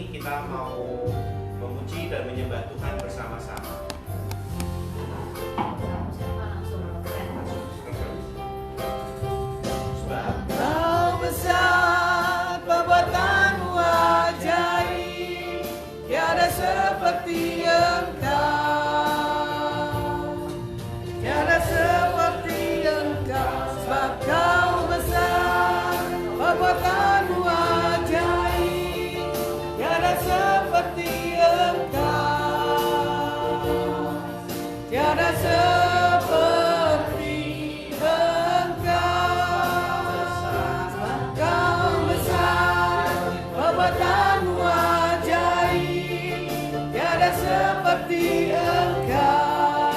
ini kita mau memuji dan menyembah Tuhan bersama-sama. Sebab Kau besar, perbuatanmu ajaib, tiada seperti Engkau, tiada seperti Engkau. Sebab Kau besar, perbuatanmu ajaib, tiada seperti Engkau, tiada seperti perbuatanmu ajaib, tiada seperti Engkau,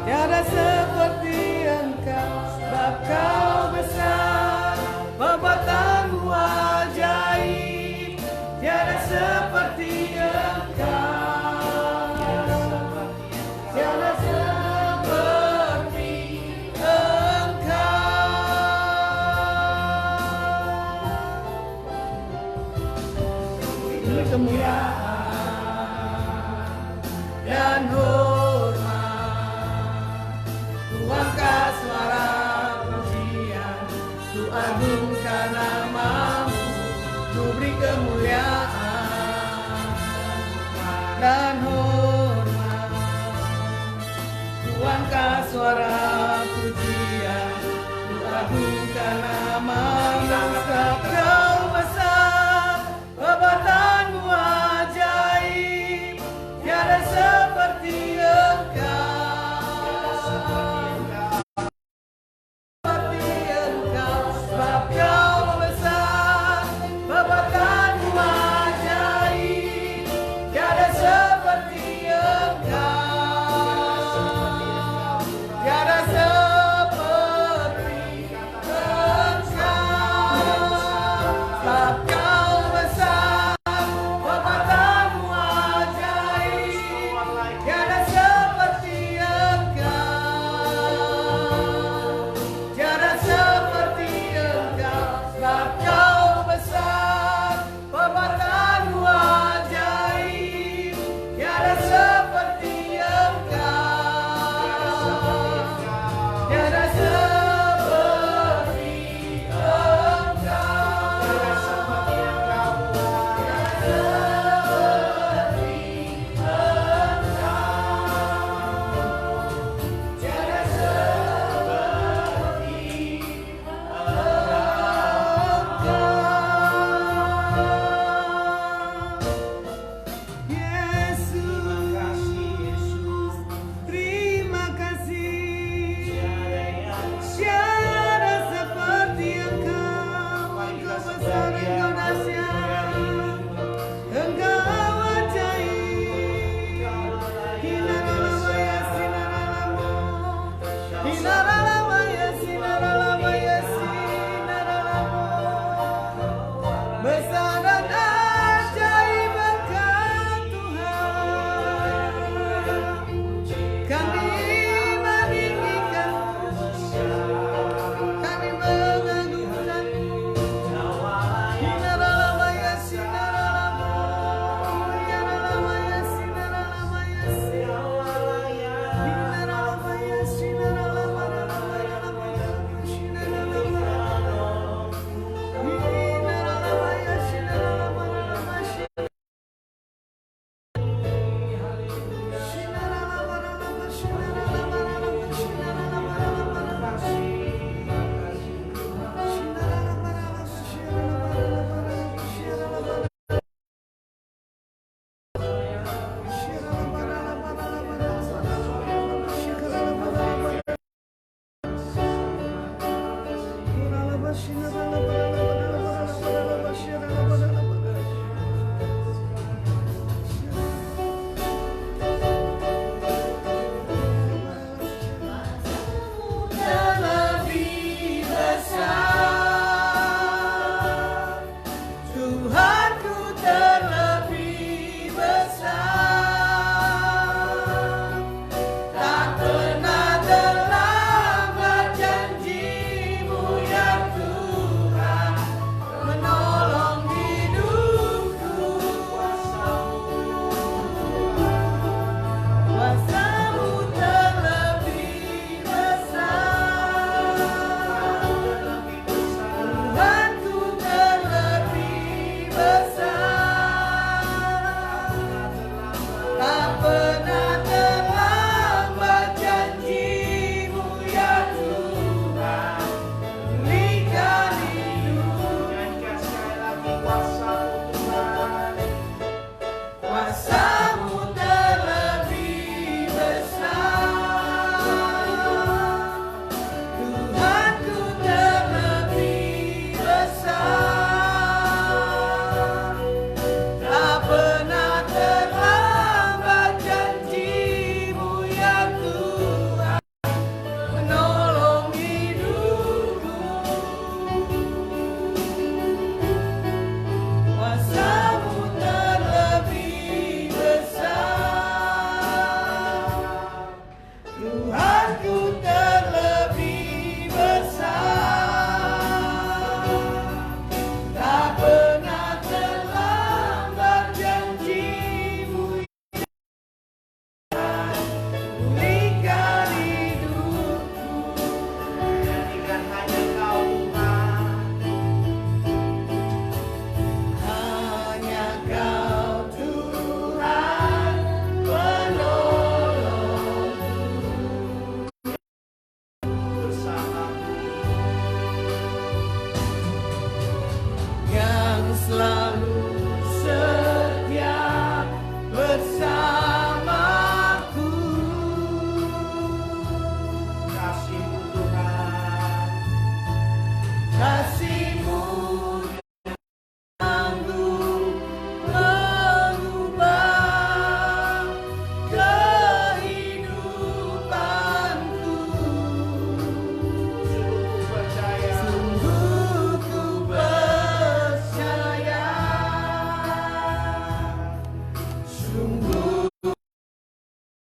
tiada seperti Engkau. Sebab Kau besar, perbuatanmu ajaib, tiada seperti Engkau, tiada seperti kemuliaan dan hormat, ku angkat suara pujian, ku agungkan namamu, ku beri kemuliaan dan hormat, ku angkat suara pujian, ku agungkan namamu. Sebab Kau besar, perbuatanmu ajaib, tiada seperti Engkau, seperti Engkau. Sebab Kau besar, perbuatanmu ajaib, tiada seperti Engkau, tiada seperti Engkau. selalu setia bersamaku. Kasih-Mu Tuhan, Kasih-Mu sanggup mengubah kehidupanku. sungguh ku percaya, Sungguh ku percaya, sungguh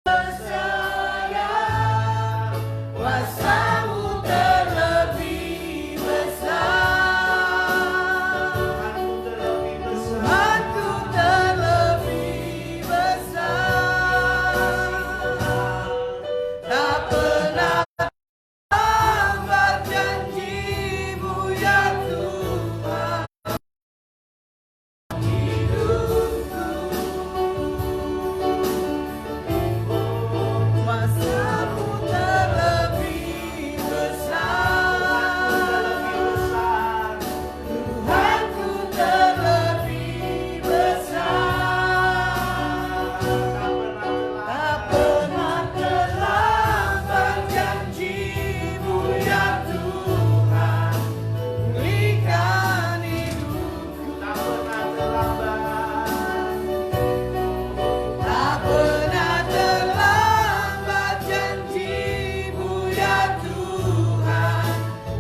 percaya, kuasa-Mu terlebih besar, Tuhanku terlebih besar. Tuhanku terlebih besar. Tak pernah lambat janji-Mu ya Tuhan, kuasa-Mu terlebih besar, Tuhanku terlebih besar. Tak pernah terlambat janji-Mu ya Tuhan, pulihkan hidupku. Tak pernah terlambat janji-Mu ya Tuhan,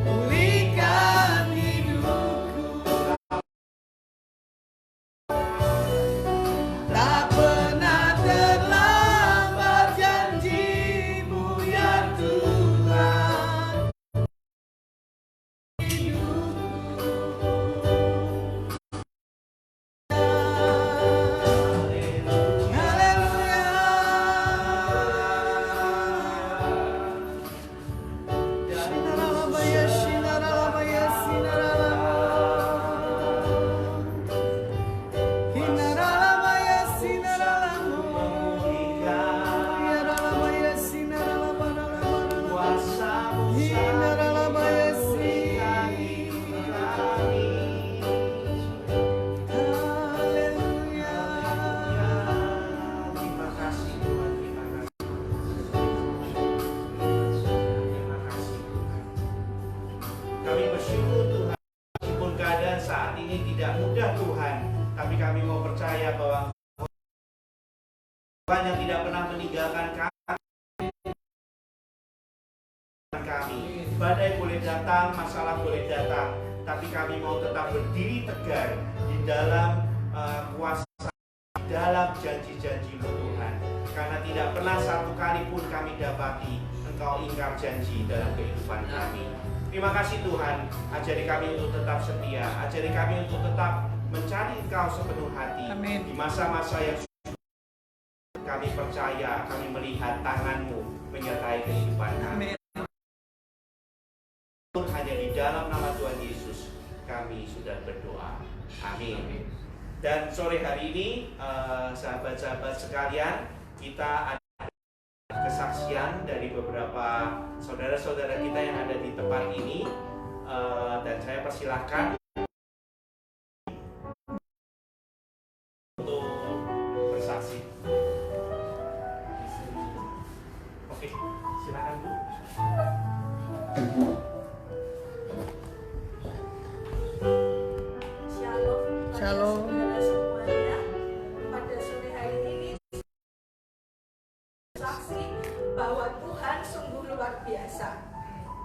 pulihkan hidupku. Tak pernah terlambat janji-Mu ya Tuhan, Kuasa-Mu terima kasih Tuhan, terima kasih. Terima kasih Tuhan. Kami bersyukur Tuhan, meskipun keadaan saat ini tidak mudah Tuhan, tapi kami mau percaya bahwa Tuhan yang tidak pernah meninggalkan kami. Badai boleh datang, masalah boleh datang, tapi kami mau tetap berdiri tegar di dalam kuasa, di dalam janji-janji-Mu Tuhan. Karena tidak pernah satu kali pun kami dapati Engkau ingkar janji dalam kehidupan kami. Terima kasih Tuhan, ajari kami untuk tetap setia, ajari kami untuk tetap mencari Engkau sepenuh hati. Amin. Di masa-masa yang kami percaya, kami melihat tangan-Mu menyertai kehidupan kami. Amin. Hanya di dalam nama Tuhan Yesus kami sudah berdoa. Amin. Dan sore hari ini sahabat-sahabat sekalian, kita ada kesaksian dari beberapa saudara-saudara kita yang ada di tempat ini, dan saya persilahkan untuk bersaksi. Oke, silakan Bu. Shalom, Shalom. saudara semuanya. Pada sore hari ini saksi bahwa Tuhan sungguh luar biasa.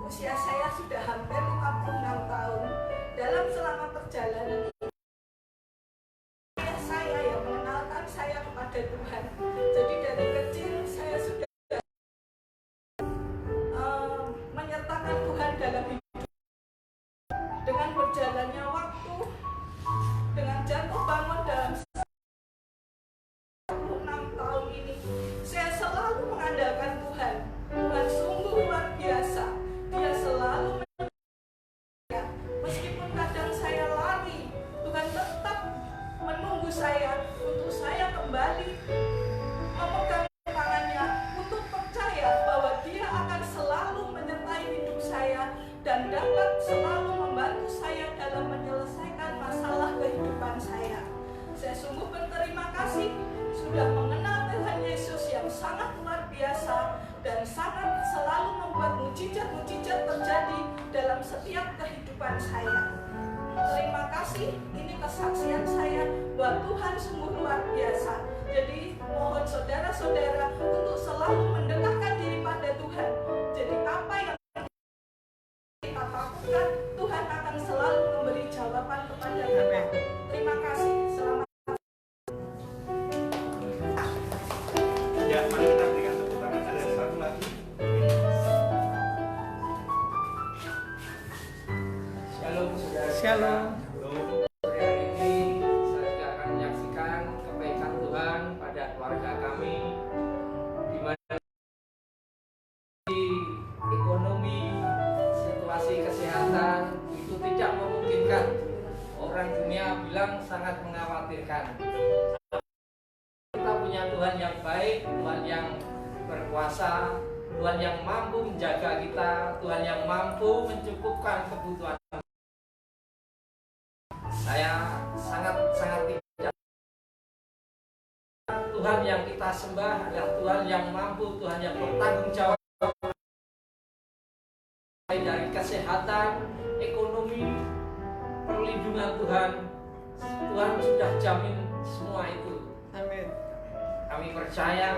Usia saya sudah hampir 56 tahun. Dalam selama perjalanan ini, ayah saya yang mengenalkan saya kepada Tuhan. Jadi dari kecil saya sudah menyertakan Tuhan dalam hidup. Dengan berjalannya waktu, dengan jatuh bangun dalam 26 tahun ini, saya selalu mengandalkan Tuhan. Tuhan sungguh luar biasa. Dia selalu menyertai. Meskipun kadang saya lari, Tuhan tetap menunggu saya untuk saya kembali memegang tangannya, untuk percaya bahwa Dia akan selalu menyertai hidup saya dan dapat selalu membantu saya dalam menyelesaikan setiap kehidupan saya. Terima kasih, ini kesaksian saya bahwa Tuhan sungguh luar biasa. Jadi mohon saudara-saudara untuk selalu mendekatkan diri pada Tuhan. Jadi apa yang kita lakukan, Tuhan akan selalu memberi jawaban kepada kita. Terima kasih. Selamat. Ya, mari kita berikan tepuk tangan. Ada satu lagi. Shalom saudara. Shalom. Sore hari ini saya juga akan menyaksikan kebaikan Tuhan pada keluarga kami, di mana di ekonomi, situasi kesehatan itu tidak memungkinkan. Orang dunia bilang sangat mengkhawatirkan. Kita punya Tuhan yang baik, Tuhan yang berkuasa, Tuhan yang mampu menjaga kita, Tuhan yang mampu mencukupkan kebutuhan. Saya sangat tidak. Tuhan yang kita sembah adalah Tuhan yang mampu, Tuhan yang bertanggung jawab dari kesehatan, ekonomi, perlindungan Tuhan. Tuhan sudah jamin semua itu. Amin. Kami percaya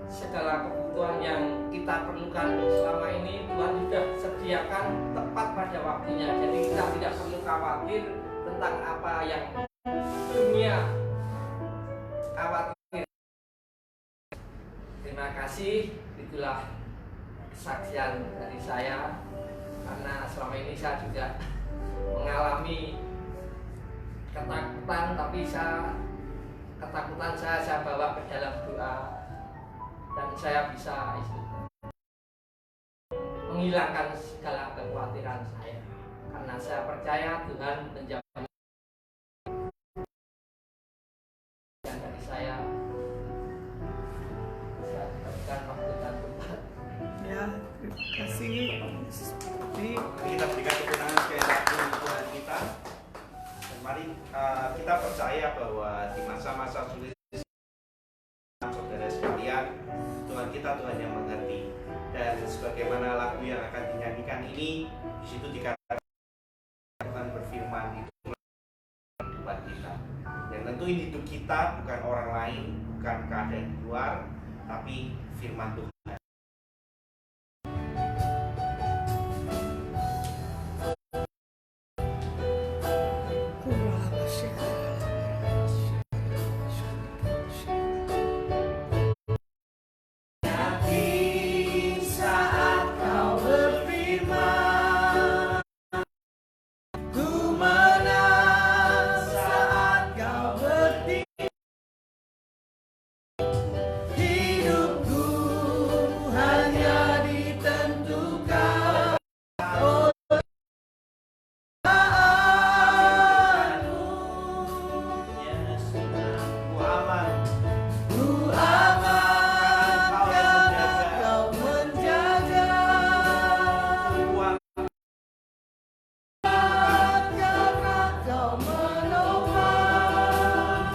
segala kebutuhan yang kita perlukan selama ini Tuhan sudah sediakan tepat pada waktunya. Jadi kita tidak perlu khawatir tentang apa yang dunia khawatir. Terima kasih, itulah kesaksian dari saya, karena selama ini saya juga mengalami ketakutan, tapi ketakutan saya bawa ke dalam doa, dan saya bisa menghilangkan segala kekhawatiran saya, karena saya percaya Tuhan menjaga dari saya berikan waktu dan tempat. Ya, terima kasih. Seperti Mari kita berikan tepuk tangan sekali lagi untuk Tuhan kita. Dan mari kita percaya bahwa di masa-masa sulit saudara sekalian, Tuhan kita Tuhan yang mengerti. Dan sebagaimana lagu yang akan dinyanyikan ini, di situ dikatakan Tuhan berfirman itu kehidupan kita. Dan tentu ini hidup kita bukan orang lain, bukan keadaan di luar, tapi firman Tuhan. yakin saat kau berfirman, ku menang saat kau bertindak. Hidupku hanya ditentukan oleh doaanmu. Ku aman. Ku aman karena kau menjaga, karena kau menopang.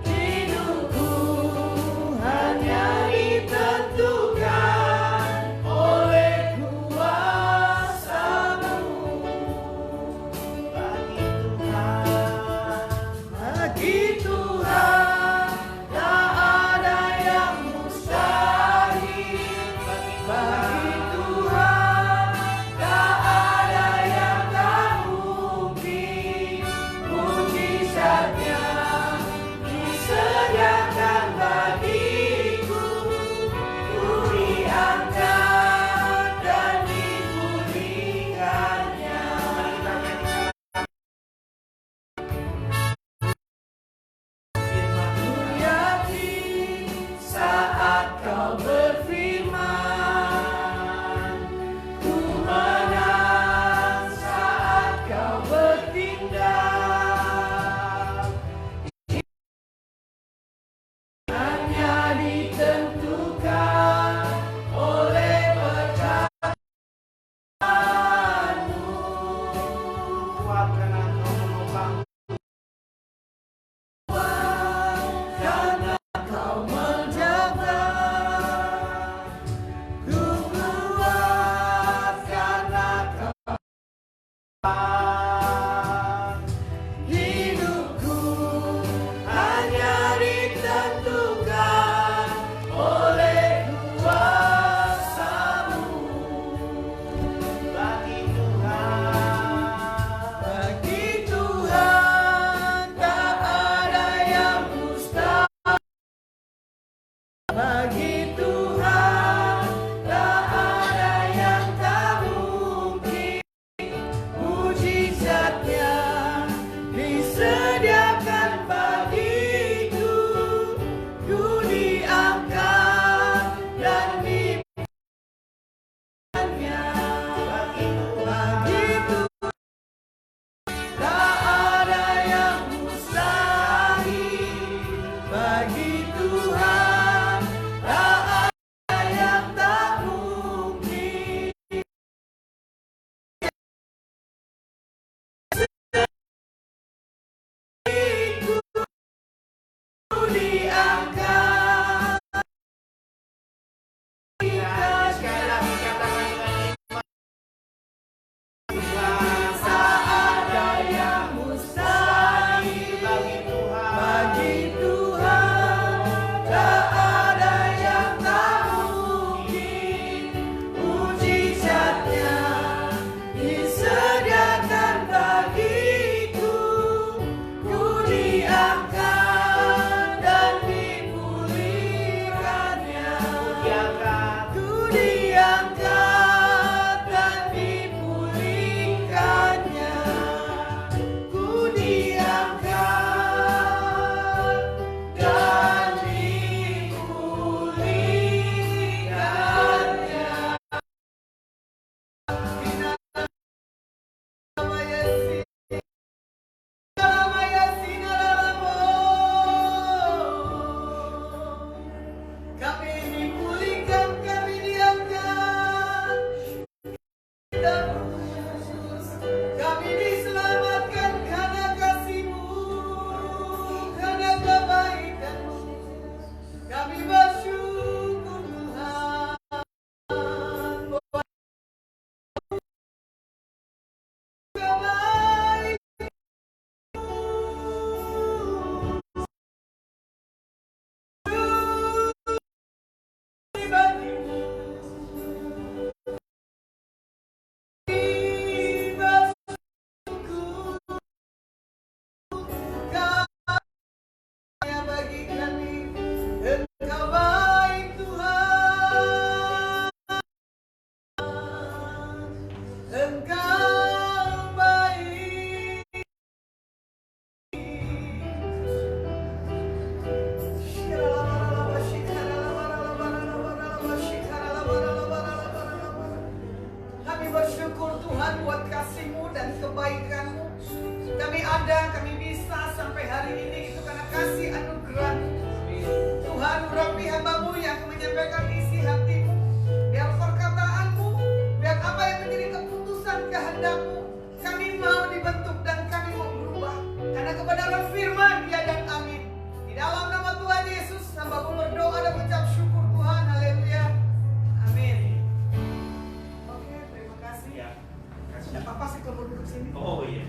Hidupku hanya ditentukan oleh kuasa-Mu. Bagi Tuhan tak ada yang mustahil. Bagi Tuhan tak ada yang tak mungkin. Mujizatnya disediakan bagiku. Ku diangkat dan dipulihkannya. Ku yakin saat kau berfirman, ku menang saat kau bertindak. Hanya ditentukan oleh percakapanmu. Kuatkan engkau menopang. Karena kau menjaga, ku kuat karena kau Hidupku hanya ditentukan oleh kuasa-Mu. Bagi Tuhan Tak ada yang mustahil. Bagi Tuhan tak ada yang tak mungkin. Mujizatnya disediakan bagiku. Ku diangkat dan diberikannya. Bagi Tuhan tak ada yang mustahil. Bagi Tuhan tak ada yang tak mungkin. Ku diangkat. sekali lagi katakan Tak ada yang mustahil. bagi Tuhan. Bagi Tuhan tak ada yang tak mungkin. Mujizatnya disediakan bagiku. Ku diangkat dan dipulihkannya. Diangkat. Ku diangkat dan dipulihkannya. Ku diangkat dan dipulihkannya. Kami dipulihkan, kami diangkat. Kami diselamatkan karena kasih-Mu, karena kebaikan-Mu. Kami bersyukur Tuhan. Bagi kami, Engkau baik Tuhan. Engkau baik. Kami bersyukur Tuhan buat kasih-Mu dan kebaikan-Mu. Kami ada, kami bisa sampai hari ini itu karena kasih anugerah. Tuhan, urapi hamba-Mu yang menyampaikan isi hati-Mu. Biar perkataan-Mu, biar apa yang menjadi keputusan kehendak-Mu, kami mau dibentuk dan kami mau berubah. Karena kebenaran firman, ya dan amin. Di dalam nama Tuhan Yesus, hamba-Mu berdoa dan mengucap syukur Tuhan. Haleluya. Amin. Oke, terima kasih. Ya. Kasih. Tidak apa-apa sih kalau duduk sini. Oh iya.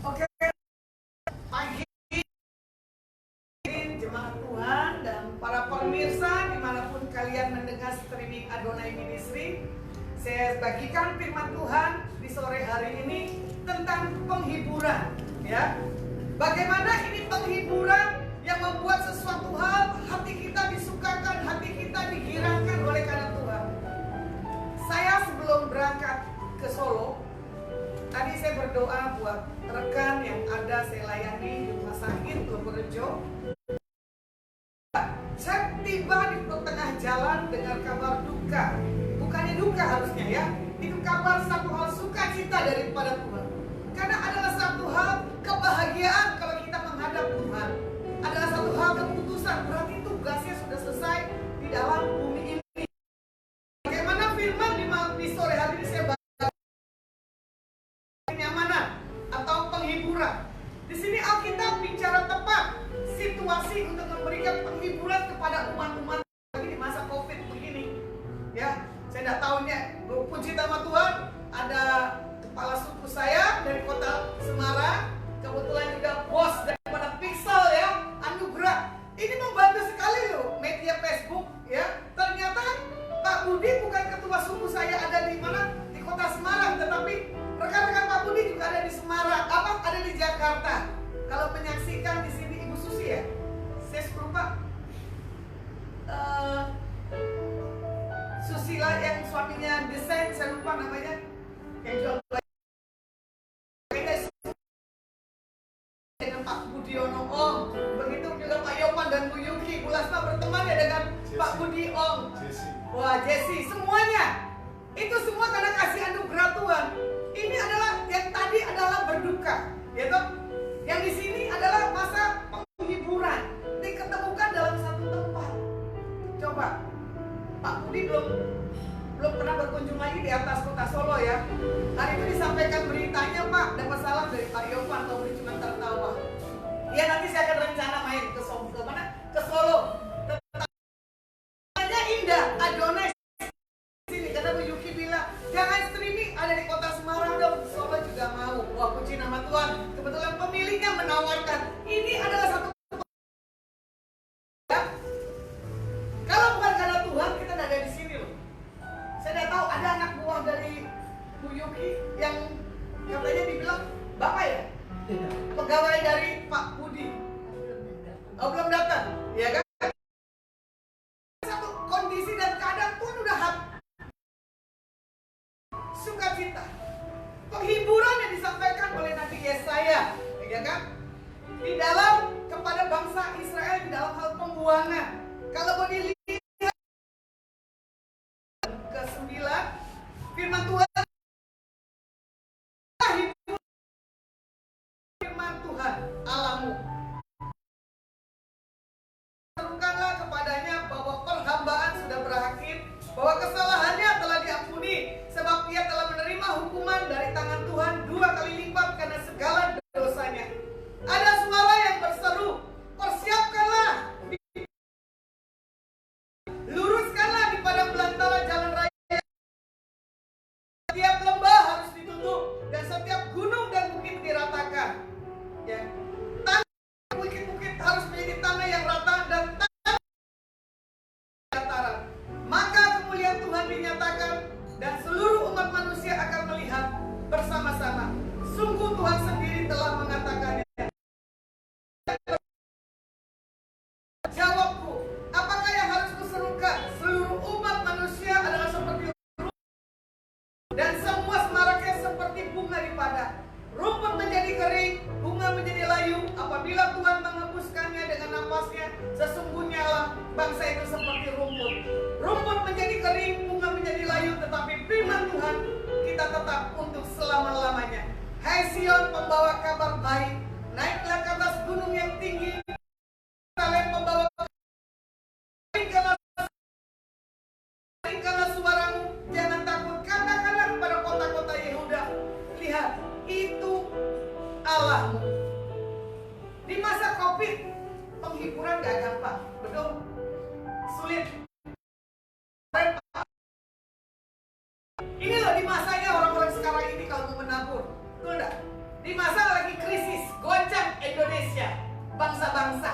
Oke, pagi jemaat Tuhan dan para pemirsa dimanapun kalian mendengar streaming Adonai Ministry, saya bagikan firman Tuhan di sore hari ini tentang penghiburan, ya. Bagaimana ini penghiburan yang membuat sesuatu hal hati kita disukakan, hati kita digerakkan oleh karena Tuhan. Saya sebelum berangkat ke Solo, tadi saya berdoa buat rekan yang ada saya layani di rumah sakit Purworejo. Saya tiba di tengah jalan dengan kabar duka. Bukannya duka harusnya ya. Itu kabar satu hal sukacita daripada Tuhan. Karena adalah satu hal kebahagiaan kalau kita menghadap Tuhan. Adalah satu hal keputusan. Berarti tugasnya sudah selesai di dalam bumi ini. Bagaimana firman di sore hari ini saya baca kenyamanan atau penghiburan. Di sini Alkitab bicara tepat situasi untuk memberikan penghiburan kepada umat-umat di masa Covid begini. Ya, saya tidak tahu puji nama Tuhan ada di Semarang, ada di Jakarta. Kalau menyaksikan di sini Ibu Susi ya, saya lupa. Susila yang suaminya desain, saya lupa namanya, yang jual dengan Pak Budiono Ong. Begitu juga Pak Yopan dan Bu Yuki. Bu Lasma berteman ya dengan Pak Budi Ong. Wah, Jesse, semuanya itu semua karena kasih anugerah Tuhan. Ini adalah yang tadi adalah berduka, ya toh? Yang di sini adalah masa penghiburan, diketemukan dalam satu tempat. Coba, Pak Budi belum pernah berkunjung lagi di atas kota Solo ya. Hari itu disampaikan beritanya, Pak, dapat salam dari Pak Yopan, Pak Budi cuma tertawa. Ya nanti saya akan rencana main ke mana? Ke Solo. Tanya indah, Adonis sini karena Bu Yuki bilang jangan streaming, ada di kota Semarang dong. Solo juga mau. Wah, puji nama Tuhan. Kebetulan pemiliknya menawarkan. Ini adalah satu. Ya. Kalau bukan karena Tuhan kita tidak ada di sini loh. Saya tidak tahu ada anak buah dari Bu Yuki yang katanya dibilang Bapak ya, pegawai dari Pak Budi. Oh, belum datang, ya kan? Satu kondisi dan keadaan Tuhan udah sukacita. Penghiburan yang disampaikan oleh Nabi Yesaya, ya kan? Di dalam kepada bangsa Israel di dalam hal pembuangan. Kalau mau dilihat ke-9 firman Tuhan, firman Tuhan Allahmu. Serukanlah kepadanya bahwa perhambaan sudah berakhir, bahwa kesalahannya telah diampuni, sebab ia telah menerima hukuman dari tangan Tuhan 2 kali lipat karena segala dosanya. Ada suara yang berseru, persiapkanlah, luruskanlah di padang belantara jalan raya. Setiap lembah harus ditutup dan setiap gunung dan bukit diratakan. Ya. Tanah bukit-bukit harus menjadi tanah yang rata dan tanah dataran. Maka kemuliaan Tuhan dinyatakan dan seluruh umat manusia akan melihat bersama-sama. Sungguh Tuhan sendiri telah mengatakannya. Jawabku, apakah yang harus kuserukan? Seluruh umat manusia adalah seperti rumput dan semua semaraknya seperti bunga di padang. Rumput menjadi kering, bunga menjadi layu. Apabila Tuhan mengembuskannya dengan napasnya, sesungguhnya lah bangsa itu seperti rumput. Rumput menjadi kering, bunga menjadi layu, tetapi firman Tuhan kita tetap untuk selama-lamanya. Hai Sion, pembawa kabar baik, naiklah ke atas gunung yang tinggi. Kalian pembawa ringkanlah suaramu, jangan takut. Katakanlah kepada kota-kota Yehuda, lihat, itu Allahmu. Di masa Covid, penghiburan gak gampang, betul? Sulit. Ini loh di masanya orang-orang sekarang ini kalau mau menabur, betul enggak? Di masa lagi krisis, goncang Indonesia, bangsa-bangsa,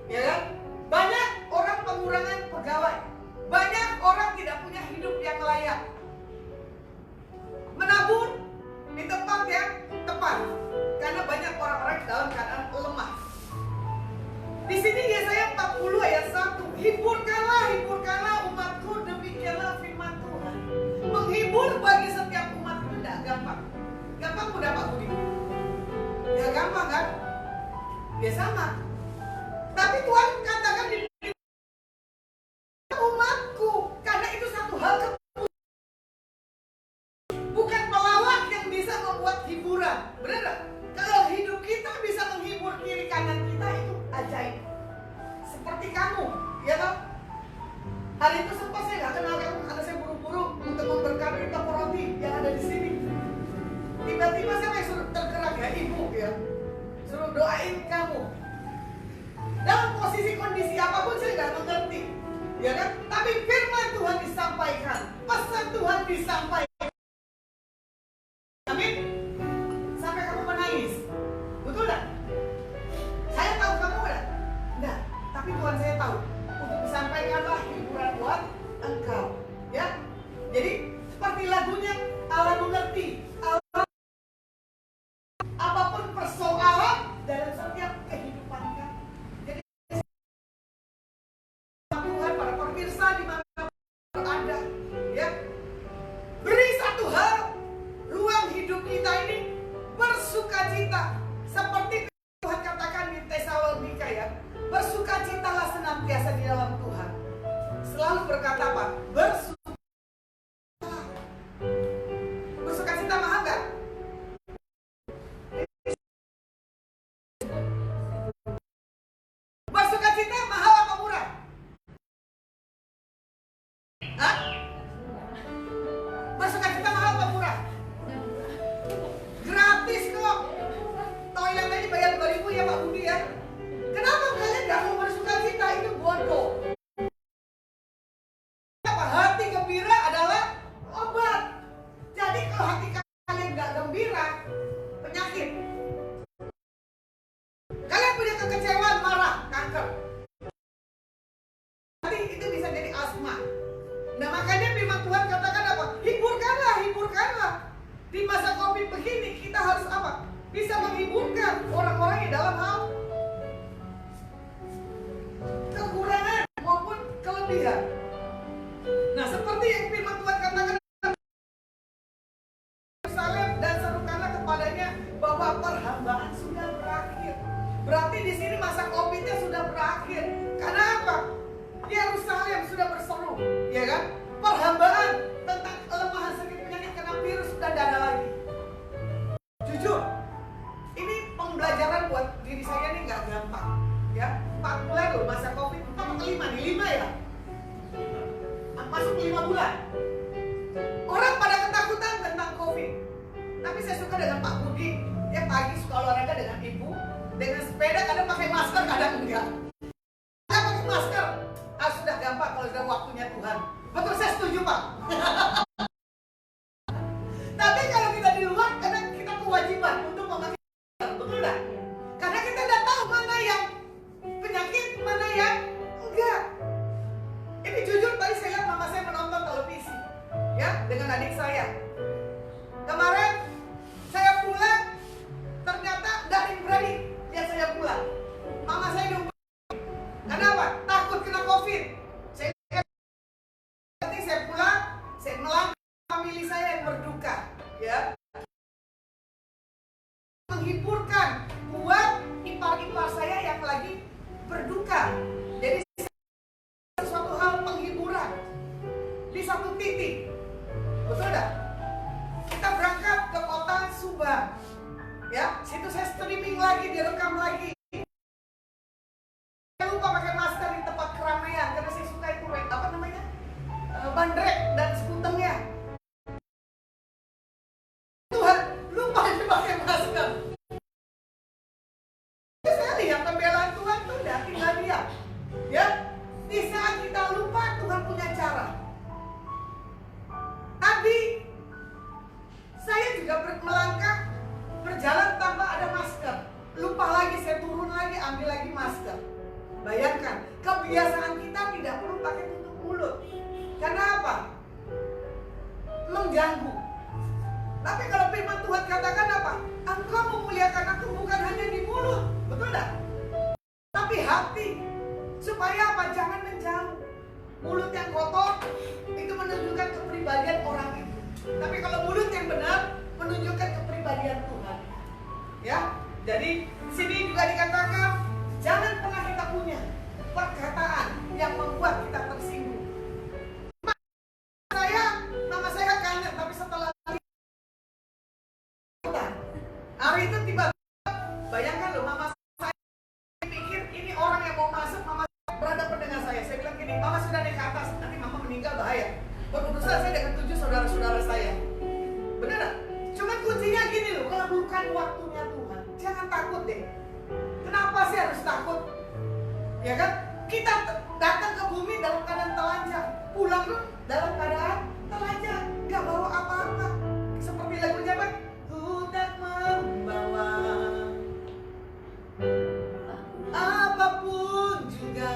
ya kan? Banyak orang pengurangan pegawai, banyak orang tidak punya hidup yang layak. Menabur di tempat yang tepat, karena banyak orang-orang dalam keadaan lemah. Di sini Yesaya 40 ayat 1, hiburkanlah umatku, demikianlah firman Tuhan. Menghibur bagi setiap umat itu tidak gampang. Gampang mudah Pak Budi? Ya gampang kan? Ya sama. Tapi Tuhan katakan di umatku, karena itu satu hal bukan pelawak yang bisa membuat hiburan. Benar gak? Kalau hidup kita bisa menghibur kiri kanan kita, itu ajaib. Seperti kamu, ya kan? Hari itu sempat saya gak kenal kamu karena saya buru-buru untuk memberkati toko roti yang ada di sini. Tiba-tiba saya kayak suruh tergerak ya ibu ya, suruh doain kamu. Dalam posisi kondisi apapun saya gak mengerti, ya kan? Tapi firman Tuhan disampaikan, pesan Tuhan disampaikan. Amin. Sampai kamu menangis, betul gak? Saya tahu kamu gak? Enggak, tapi Tuhan saya tahu untuk disampaikanlah hiburan buat engkau, ya. Jadi seperti lagunya Allah mengerti. kita ini bersukacita. Seperti Tuhan katakan di Tesalonika ya, bersukacitalah senantiasa di dalam Tuhan. Selalu berkata apa? Bersukacita mahal gak? Bersukacita mahal apa murah? Hah? Bersukacita mahal apa murah? Gratis kok. Toilet aja bayar 2.000 ya Pak Budi ya. Kenapa kalian gak mau bersukacita? Itu bodoh. Hati gembira adalah obat. Jadi kalau hati kalian gak gembira, penyakit. Kalian punya kekecewaan, marah, kanker. Nanti itu bisa jadi asma. Nah makanya firman Tuhan katakan apa? Hiburkanlah, hiburkanlah. Di masa COVID begini kita harus apa? Bisa menghiburkan orang-orang yang dalam hal kekurangan maupun kelebihan. Nah seperti yang firman Tuhan katakan, Yerusalem dan serukanlah kepadanya bahwa perhambaan sudah berakhir. Berarti di sini masa COVID-nya sudah berakhir. Karena apa? Yerusalem sudah berseru, ya kan? Perhambaan tentang kelemahan sakit penyakit karena virus sudah tidak ada lagi. Jujur, ini pembelajaran buat diri saya ini nggak gampang, ya. 4 bulan loh masa COVID, 4 atau 5 nih, 5 ya. Masuk 5 bulan. Orang pada ketakutan tentang COVID. Tapi saya suka dengan Pak Budi. Dia pagi suka olahraga dengan ibu, dengan sepeda, kadang pakai masker, kadang enggak. Enggak pakai masker. Ah sudah gampang kalau sudah waktunya Tuhan. Betul, saya setuju Pak. Tapi kalau kita di luar, karena kita kewajiban untuk memakai masker, betul enggak? Karena kita tidak tahu mana yang penyakit, mana yang enggak. Ini jujur tadi saya lihat mama saya menonton televisi, ya, dengan adik saya. Kemarin saya pulang, ternyata daring berani lihat saya pulang. Mama saya nunggu. Kenapa? Takut kena COVID. Saya pulang, saya melamar famili saya yang berduka, ya. Menghiburkan buat ipar-ipar saya yang lagi berduka. Jadi suatu hal penghiburan di satu titik, betul enggak? Kita berangkat ke kota Subang, ya. Situ saya streaming lagi, direkam lagi. Saya lupa pakai masker di tempat keramaian karena saya suka itu apa namanya, bandrek dan sekutengnya. Tuhan, lupa pakai masker. Saya lihat pembelaan Tuhan tuh udah tinggal diam, ya. Di saat kita lupa, Tuhan punya cara. Tadi saya juga melangkah, berjalan tanpa ada masker. Lupa lagi, saya turun lagi, ambil lagi masker. Bayangkan, kebiasaan kita tidak perlu pakai tutup mulut. Karena apa? Mengganggu. Tapi kalau firman Tuhan katakan apa? Engkau memuliakan aku bukan hanya di mulut, betul tidak? Tapi hati. Supaya apa? Jangan menjauh. Mulut yang kotor itu menunjukkan kepribadian orang itu. Tapi kalau mulut yang benar menunjukkan kepribadian Tuhan. Ya. Jadi sini juga dikatakan jangan pernah kita punya perkataan yang membuat kita tersinggung. Nama saya kangen, tapi setelah hari itu tiba, bayangkan loh, mama saya pikir ini orang yang mau masuk, mama berhadapan dengan saya. Saya bilang gini, mama sudah naik ke atas, nanti mama meninggal bahaya. Berurusan saya dengan 7 saudara-saudara saya. Benar gak? Cuma kuncinya gini loh, kalau bukan waktunya Tuhan, jangan takut deh. Kenapa sih harus takut? Ya kan? Kita datang ke bumi dalam keadaan telanjang, pulang tuh dalam keadaan telanjang, nggak bawa apa-apa. Seperti lagunya apa? Ku tak membawa apapun juga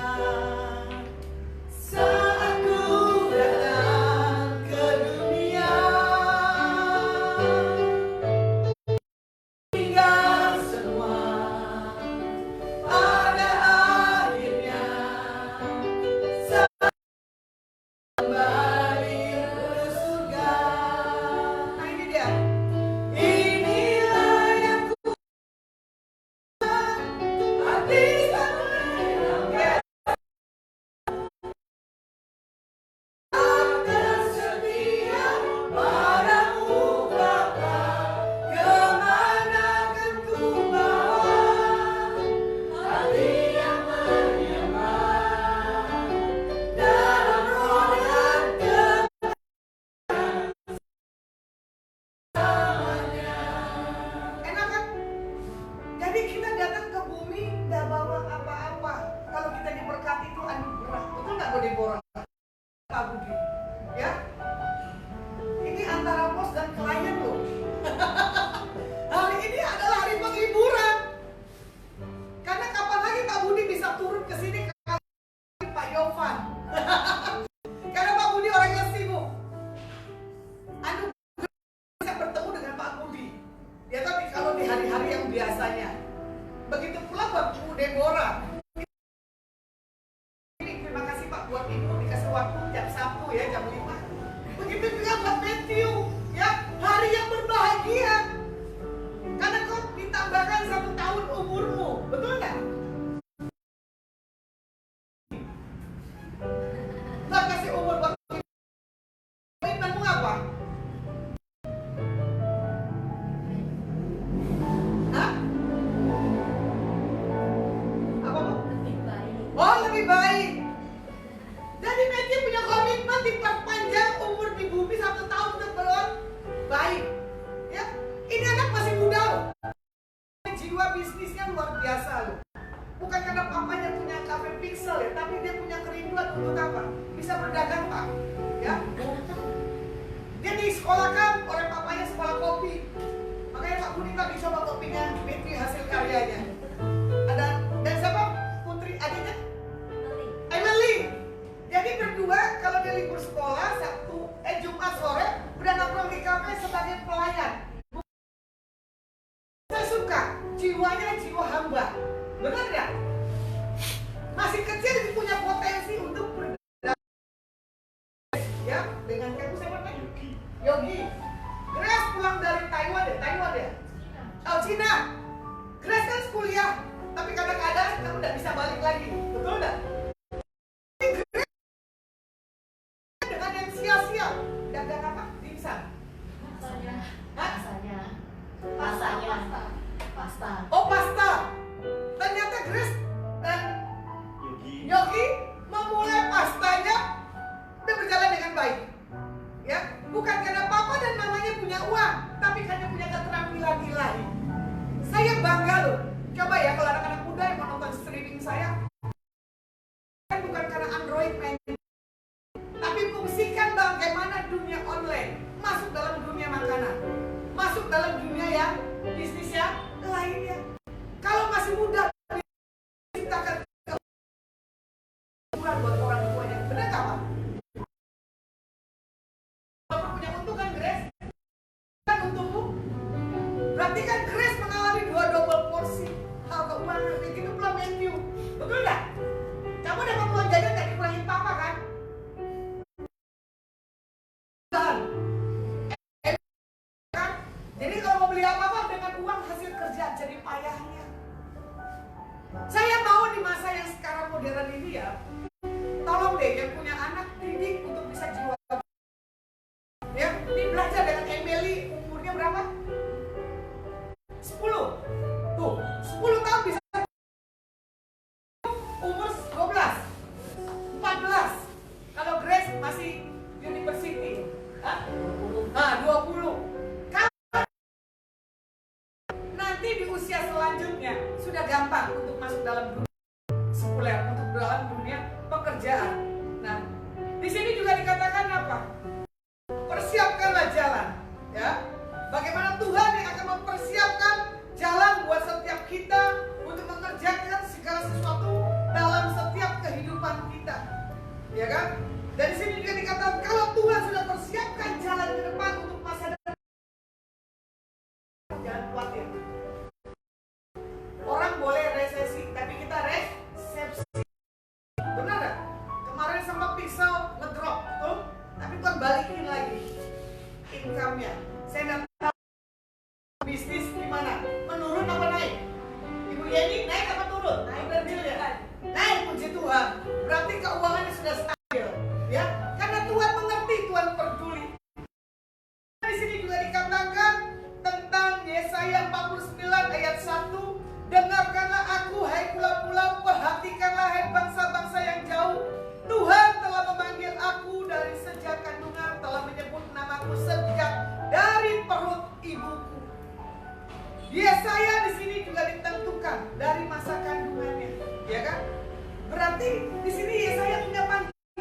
saat ku datang ke dunia. Tinggal semua pada akhirnya kembali ke surga. buat Deborah, Pak Budi. Ya, ini antara bos dan klien loh. Hari ini adalah hari penghiburan. Karena kapan lagi Pak Budi bisa turun ke sini ke Pak Yovan? Karena Pak Budi orangnya sibuk. Anu bisa bertemu dengan Pak Budi. Ya tapi kalau di hari-hari yang biasanya. Begitu pula buat Bu Deborah. Terima kasih Pak buat Ibu dikasih waktu jam Sabtu ya jam 5. Begitu juga buat Matthew ya, hari yang berbahagia. Karena kau ditambahkan 1 tahun umurmu, betul nggak? Tuhan kasih umur buat komitmenmu apa? Hah? Apa Bu? Oh lebih baik. Jadi Matthew punya komitmen diperpanjang umur di bumi 1 tahun untuk baik. Ya, ini anak masih muda loh. Jiwa bisnisnya luar biasa loh. Bukan karena papanya punya cafe pixel ya, tapi dia punya kerinduan untuk apa? Bisa berdagang Pak. Ya. Dia disekolahkan oleh papanya sekolah kopi. Makanya Pak Budi tadi coba kopinya Matthew hasil karyanya. Ada dan siapa? Putri adiknya? Emily. Jadi berdua kalau dia libur sekolah Jumat sore udah nongkrong di kafe sebagai pelayan. Saya suka jiwanya jiwa hamba. Benar nggak? Masih kecil punya potensi untuk berdagang. Ya, dengan kamu siapa namanya? Yogi. Grace pulang dari Taiwan ya? Oh, Cina. Grace kan kuliah, tapi kadang-kadang kamu nggak bisa balik lagi. Betul nggak? Dengan yang sia-sia. Dagang apa? Dimsum. Pasta. Oh, pasta. Ternyata Grace dan Yogi memulai pastanya udah berjalan dengan baik. Ya, bukan karena papa dan mamanya punya uang, tapi karena punya keterampilan ilahi. Saya bangga loh. Coba ya kalau anak-anak muda yang menonton streaming saya, bukan karena Android main, tapi fungsikan bagaimana dunia online masuk dalam dunia makanan, masuk dalam dunia yang bisnisnya lainnya. Kalau masih muda, ciptakan kehidupan buat orang tuanya. Benar nggak Pak? Bapak punya untung kan Grace? Kan untungmu? Berarti kan Grace mengalami 2 double porsi hal keuangan. Begitu pula Matthew. Betul nggak? Kamu dapat uang jajan nggak dikurangin papa kan? Jadi kalau mau beli apa-apa dengan uang hasil kerja jadi payahnya. Saya mau di masa yang sekarang modern ini ya, tolong deh yang punya anak didik untuk bisa jiwa. Ya, ini belajar dengan Emily umurnya berapa? 10. Tuh, 10 tahun bisa umur 12, 14. Kalau Grace masih university, hah? Nah, 20. Nanti di usia selanjutnya sudah gampang untuk masuk dalam dunia sekuler, untuk dalam dunia pekerjaan. Nah, di sini juga dikatakan apa? Persiapkanlah jalan, ya. Bagaimana Tuhan yang akan mempersiapkan jalan buat setiap kita untuk mengerjakan segala sesuatu dalam setiap kehidupan kita, ya kan? Dan di sini juga dikatakan kalau Tuhan sudah persiapkan jalan ke depan untuk masa depan, jangan khawatir. Orang boleh resesi, tapi kita resepsi. Benar gak? Kemarin sama Pixel ngedrop, betul? Tapi Tuhan balikin lagi income-nya. Saya nggak tahu bisnis gimana, menurun apa naik? Ibu Yeni naik apa turun? Naik ya? Naik, puji Tuhan. Berarti keuangannya sudah stabil, ya? Karena Tuhan mengerti, Tuhan peduli. Di sini juga dikatakan tentang Yesaya 49 ayat 1. Dengarkanlah aku, hai pulau-pulau, perhatikanlah, hai bangsa-bangsa yang jauh. Tuhan telah memanggil aku dari sejak kandungan, telah menyebut namaku sejak dari perut ibuku. Yesaya di sini juga ditentukan dari masa kandungannya, ya kan? Berarti di sini Yesaya punya panggilan.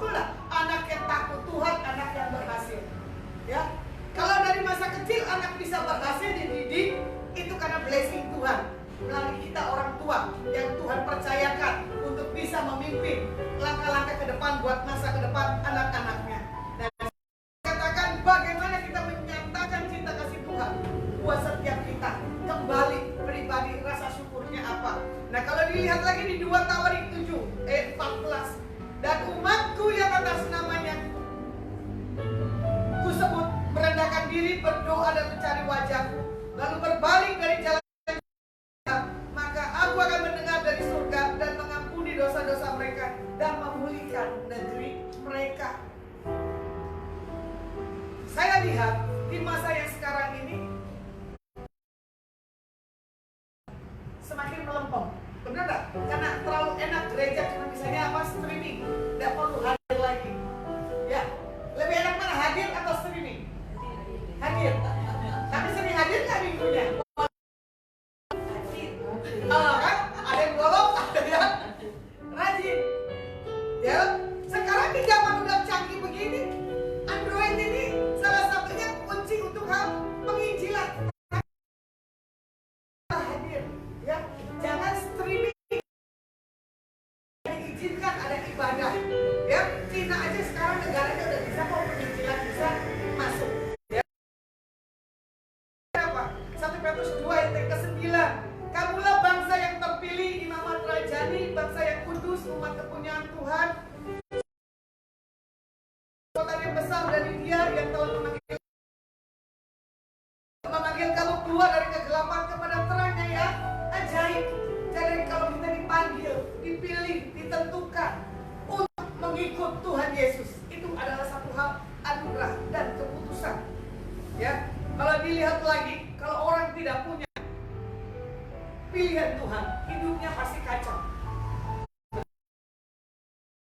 Itulah anak yang takut Tuhan, anak yang berhasil. Ya, kalau dari masa kecil anak bisa berhasil dididik, itu karena blessing Tuhan melalui kita orang tua yang Tuhan percayakan untuk bisa memimpin langkah-langkah ke depan buat masa ke depan anak-anaknya. Dan katakan bagaimana kita menyatakan cinta kasih Tuhan buat setiap kita. Kembali pribadi rasa syukurnya apa. Nah kalau dilihat lagi di 2 Tawarik 7 ayat 14, dan umatku yang atas namanya ku sebut merendahkan diri, berdoa dan mencari wajahku, lalu berbalik dari jalan, maka aku akan mendengar dari surga dan mengampuni dosa-dosa mereka dan memulihkan negeri mereka. Saya lihat di masa yang sekarang ini semakin melempem. Benar tak? Karena terlalu enak gereja, cuma misalnya apa, streaming, tidak perlu hadir lagi. Ya, lebih enak mana, hadir atau streaming? Hadir. Tapi sering hadir nggak minggunya? Kan? Ada yang bolong, ada yang rajin. Ya, sekarang di zaman udah canggih begini, Android ini salah satunya kunci untuk hal penginjilan. Hadir, ya, jangan streaming. Diizinkan ada ibadah, ya. Cina aja sekarang negaranya udah bisa kok penginjilan bisa masuk. Ya. Apa? 1 Petrus 2 ayat ke-9. Kamulah bangsa yang terpilih, imamat rajani, bangsa yang kudus, umat kepunyaan Tuhan. Kota yang besar dari Dia yang telah memanggil kamu keluar dari kegelapan kepada terangnya, ya. Ajaib. Jadi kalau kita dipanggil, dipilih, ditentukan untuk mengikut Tuhan Yesus, itu adalah satu hal anugerah dan keputusan. Ya. Kalau dilihat lagi, kalau orang tidak punya pilihan Tuhan, hidupnya pasti kacau.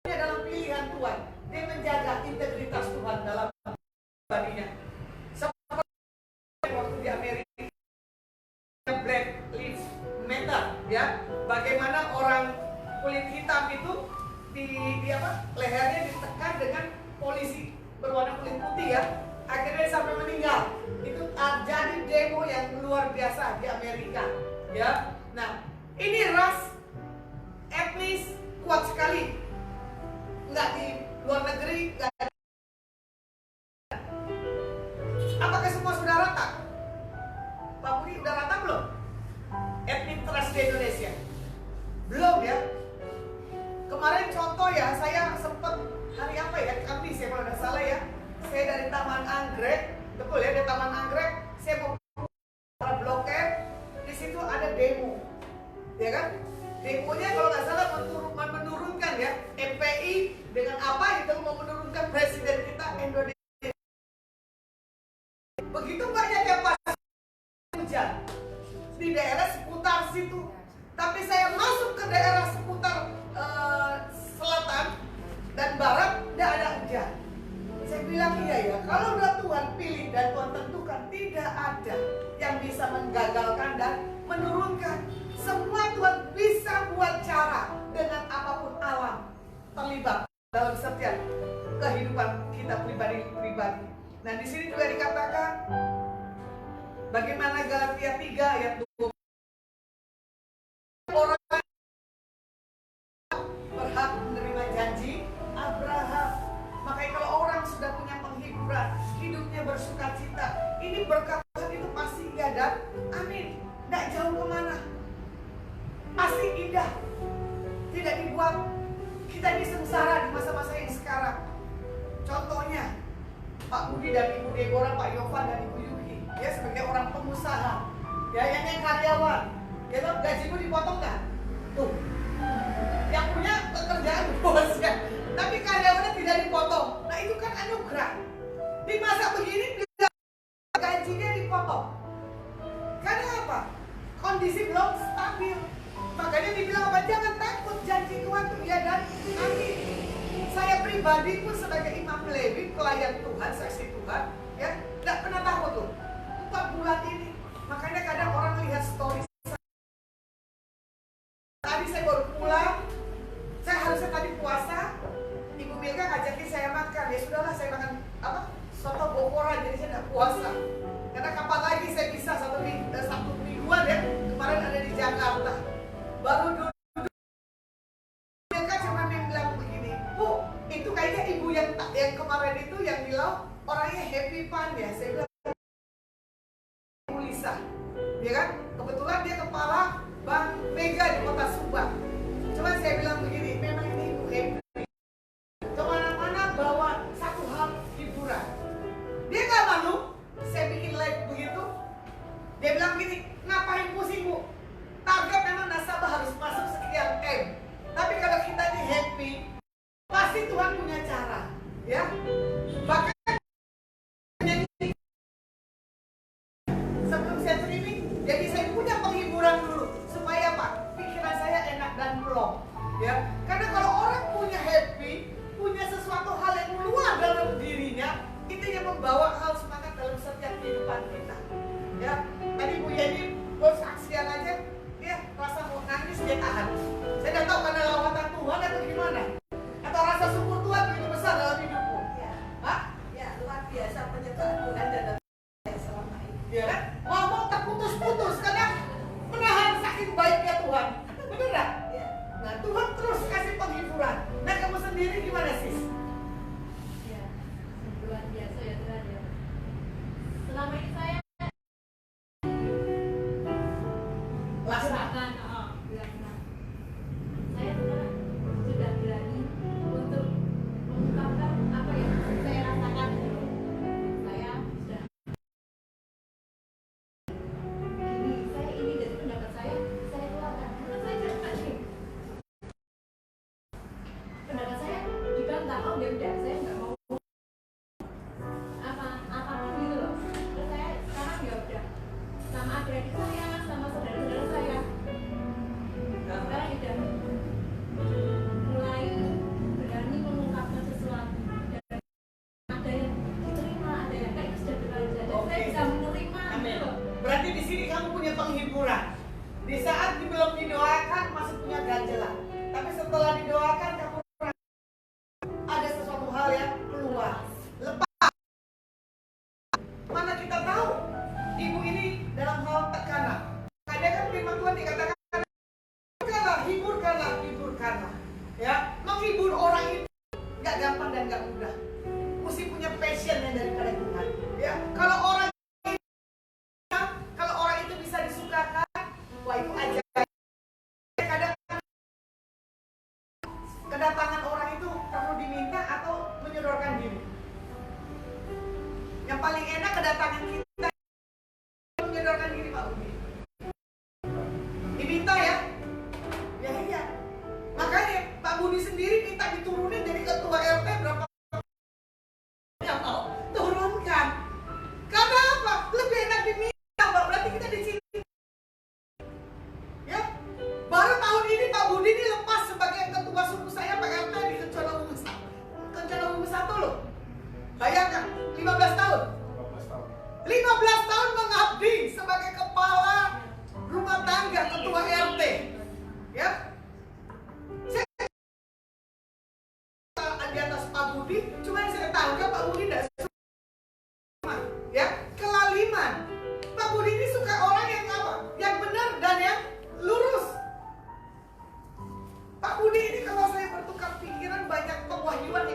Dia dalam pilihan Tuhan, dia menjaga integritas Tuhan dalam pribadinya. Seperti waktu di Amerika, Black Lives Matter, ya, bagaimana orang kulit hitam itu di apa, lehernya ditekan dengan polisi berwarna kulit putih, ya, akhirnya sampai meninggal. Itu jadi demo yang luar biasa di Amerika. Ya, nah ini ras etnis kuat sekali, nggak di luar negeri, nggak. Apakah semua sudah rata? Pak Budi udah rata belum? Etnik ras di Indonesia belum, ya. Kemarin contoh, ya, saya sempat hari apa ya, Kamis ya kalau nggak salah, ya, saya dari Taman Anggrek, betul ya, dari Taman Anggrek saya mau Blok M. Di situ ada demo, ya kan? Demonya kalau nggak salah menurunkan, ya, MPI dengan apa itu mau menurunkan presiden kita Indonesia. Begitu banyak yang pas hujan di daerah seputar situ, tapi saya masuk ke daerah seputar selatan dan barat tidak ada hujan. Saya bilang iya, ya, kalau udah Tuhan pilih dan Tuhan tentukan, tidak ada yang bisa menggagalkan dan menurunkan. Semua Tuhan bisa buat cara dengan apapun alam terlibat dalam setiap kehidupan kita pribadi-pribadi. Nah, di sini juga dikatakan bagaimana Galatia 3 ayat 20. Orang berhak menerima janji Abraham. Makanya kalau orang sudah punya penghiburan, hidupnya bersukacita, ini berkat Tuhan itu pasti iya dan amin. Tidak jauh kemana, pasti indah. Tidak dibuat kita ini sengsara di masa-masa yang sekarang. Contohnya Pak Budi dan Ibu Deborah, Pak Yovan dan Ibu Yuki, ya, sebagai orang pengusaha, ya, yang karyawan, ya, gajimu dipotong nggak? Tuh, yang punya pekerjaan bosnya, tapi karyawannya tidak dipotong. Nah, itu kan anugerah. Di masa begini gajinya dipotong. Karena apa? Kondisi belum stabil. Makanya dibilang apa? Jangan takut, janji Tuhan itu iya dan amin. Saya pribadi pun sebagai imam Lewi, pelayan Tuhan, saksi Tuhan, ya, tidak pernah takut loh. 4 bulan ini. Makanya kadang orang lihat story. Tadi saya baru pulang, saya harusnya tadi puasa, Ibu Milka puasa. Karena kapan lagi saya bisa satu mingguan ya, kemarin ada di Jakarta. Baru duduk, dia kan cuma bilang begini, Bu, itu kayaknya ibu yang kemarin itu yang bilang orangnya happy fun ya. Saya bilang, Ibu Lisa, ya kan? Kebetulan dia kepala Bank Mega di Kota Subang. Cuma saya bilang begini, memang ini ibu happy. Kemana-mana bawa satu hal hiburan. Dia nggak malu, saya bikin live begitu. Dia bilang gini, ngapain pusing Bu? Target memang nasabah harus masuk sekian M. Tapi kalau kita ini happy, pasti Tuhan punya cara, ya. Bahkan sebelum saya streaming, jadi saya punya penghiburan dulu supaya apa? Pikiran saya enak dan plong, ya. Karena kalau orang punya happy, punya sesuatu hal yang luar dalam dirinya, itu yang membawa hal semangat dalam setiap kehidupan kita, ya. Tadi Bu Yeni saksian aja, dia rasa mau nangis dia tahan. Saya tidak tahu karena lawatan Tuhan atau gimana, atau rasa syukur Tuhan begitu besar dalam hidupku. Ya, Hah? ya luar biasa penyertaan Tuhan dalam saya selama ini. Ya kan? Ngomong terputus-putus karena menahan saking baiknya Tuhan. Benar nggak? Ya, Nah Tuhan terus kasih penghiburan. Nah kamu sendiri gimana sis? Ya, luar biasa ya Tuhan ya. Selama ini saya Laksanakan. bilang, saya sudah berani untuk mengungkapkan apa yang saya rasakan. Saya sudah begini, saya ini dari pendapat saya keluarkan karena saya dapat nih. Pendapat saya dibantah, oh ya udah saya nggak mau apapun gitu loh. Terus saya sekarang ya udah sama adik-adik saya, sama saudara-saudara saya. Sekarang udah mulai berani mengungkapkan sesuatu. Dan ada yang diterima, ada yang kayak itu sudah berkali dan Oke. saya bisa menerima. Amin. Gitu loh. Berarti di sini kamu punya penghiburan. Di saat belum didoakan masih punya ganjelan. Tapi setelah didoakan kamu ada sesuatu hal yang keluar. Lepas. Mana kita tahu ibu ini dalam hal tekanan. Ada kan firman Tuhan dikatakan hiburkanlah. Ya, menghibur orang itu nggak gampang dan nggak mudah. Mesti punya passion yang daripada Tuhan. Ya, kalau orang itu bisa disukakan, wah itu ajaib. Kadang kedatangan orang itu perlu diminta atau menyodorkan diri. Yang paling enak kedatangan kita menyodorkan diri Pak Budi. Diminta ya. Ya iya. Makanya Pak Budi sendiri minta diturunin dari ketua RT berapa yang mau turunkan. Karena apa? Lebih enak diminta, Pak. Berarti kita dicintai. Ya. Baru tahun ini Pak Budi ini lepas sebagai ketua suku saya Pak RT di Kencana Bumi 1 loh. Bayangkan, 15 tahun. 15 tahun mengabdi sebagai kepala rumah tangga ketua RT. Ya. Saya di atas Pak Budi, cuma yang saya tahu kan Pak Budi tidak suka ya, kelaliman. Pak Budi ini suka orang yang apa? Yang benar dan yang lurus. Pak Budi ini kalau saya bertukar pikiran banyak pewahyuan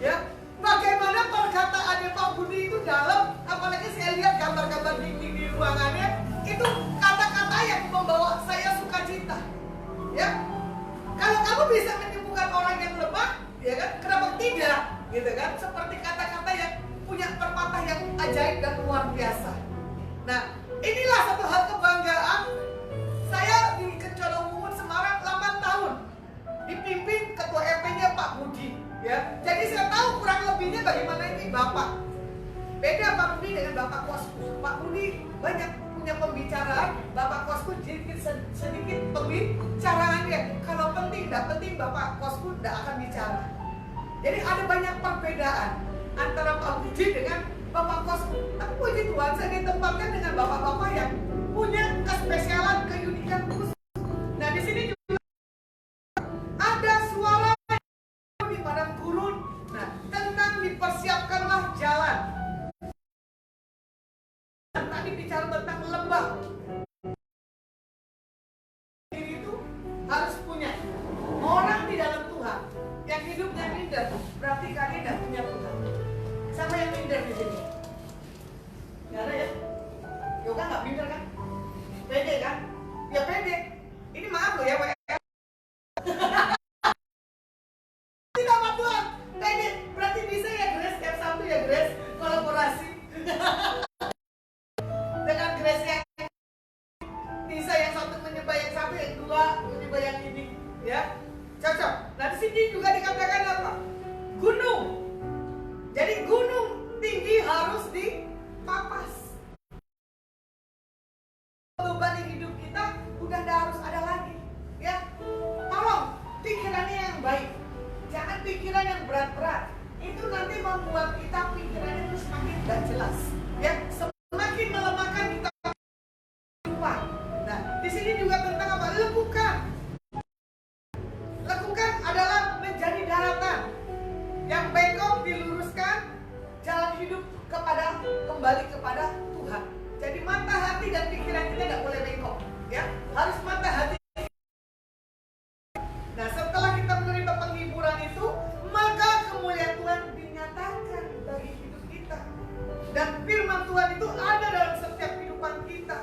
ya, bagaimana perkataannya Pak Budi itu dalam, apalagi saya lihat gambar-gambar dinding di ruangannya, itu kata-kata yang membawa saya sukacita. Ya, kalau kamu bisa menyembuhkan orang yang lemah, ya kan, kenapa tidak? Gitu kan, seperti kata-kata yang punya perpatah yang ajaib dan luar biasa. Nah, inilah satu hal kebanggaan. Saya di Kencana Bumi Semarang 8 tahun dipimpin ketua RT-nya Pak Budi. Ya, jadi saya tahu kurang lebihnya bagaimana ini Bapak. Beda Pak Budi dengan Bapak Kosku. Pak Budi banyak punya pembicaraan, Bapak Kosku sedikit pembicaraannya. Kalau penting, tidak penting Bapak Kosku tidak akan bicara. Jadi ada banyak perbedaan antara Pak Budi dengan Bapak Kosku. Tapi puji Tuhan saya ditempatkan dengan bapak-bapak yang punya kespesialan, keunikan khusus. Nah di sini juga ada suara di padang gurun. Nah tentang di persiapkanlah jalan. Tadi bicara tentang lembah. Diri itu harus punya. Orang di dalam Tuhan yang hidupnya minder, berarti kalian tidak punya Tuhan. Siapa yang minder di sini? Gak ada ya? Yoga nggak minder kan? Pede kan? Ya pede. Ini maaf loh ya, tidak sama Tuhan. Pede. Berarti bisa ya Grace setiap Sabtu ya Grace kolaborasi dengan Grace yang bisa yang satu menyembah yang satu, yang dua menyembah yang ini, ya cocok. Nah di sini juga dikatakan apa? Gunung. Jadi gunung tinggi harus dipapas. Beban hidup kita udah tidak harus ada lagi, ya. Tolong pikirannya yang baik, jangan pikiran yang berat-berat. Itu nanti membuat kita pikirannya itu semakin tidak jelas, ya. Semakin melemahkan kita. Nah, di sini juga tentang apa? Lekukan. Lekukan adalah menjadi daratan yang bengkok diluruskan, jalan hidup kembali kepada Tuhan. Jadi mata hati dan pikiran kita tidak boleh bengkok, ya. Harus mata hati. Nah, setelah kita menerima penghiburan itu, maka kemuliaan Tuhan dinyatakan bagi hidup kita. Dan firman Tuhan itu ada dalam setiap kehidupan kita.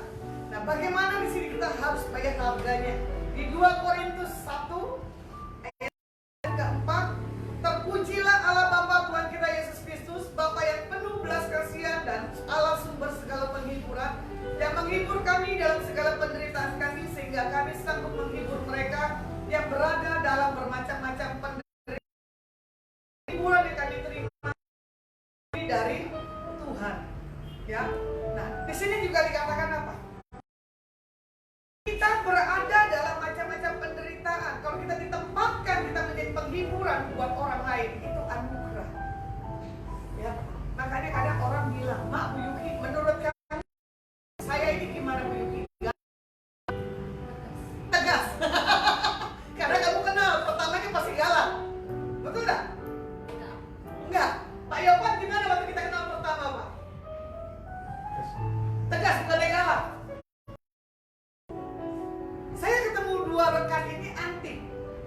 Nah, bagaimana di sini kita harus bayar harganya? Di 2 Korintus 1 ayat keempat, terpujilah Allah Bapa Tuhan kita Yesus Kristus, Bapa yang penuh belas kasihan dan Allah sumber segala penghiburan, yang menghibur kami dalam segala penderitaan kami, sehingga kami sanggup menghibur mereka yang berada dalam bermacam-macam penderitaan. Hiburan yang kami terima dari Tuhan, ya. Nah, di sini juga dikatakan apa? Kita berada dalam macam-macam penderitaan. Kalau kita ditempatkan, kita menjadi penghiburan buat orang lain, itu anugerah. Ya, makanya kadang orang bilang, Mak, Bu Yuki, menurut kamu saya ini gimana, Bu Yuki? Tegas. Karena kamu kenal, pertamanya pasti galak. Betul tak? Enggak. Pak Yopan gimana waktu kita kenal pertama, Pak? Tegas, bukan galak. Saya ketemu 2 rekan ini antik,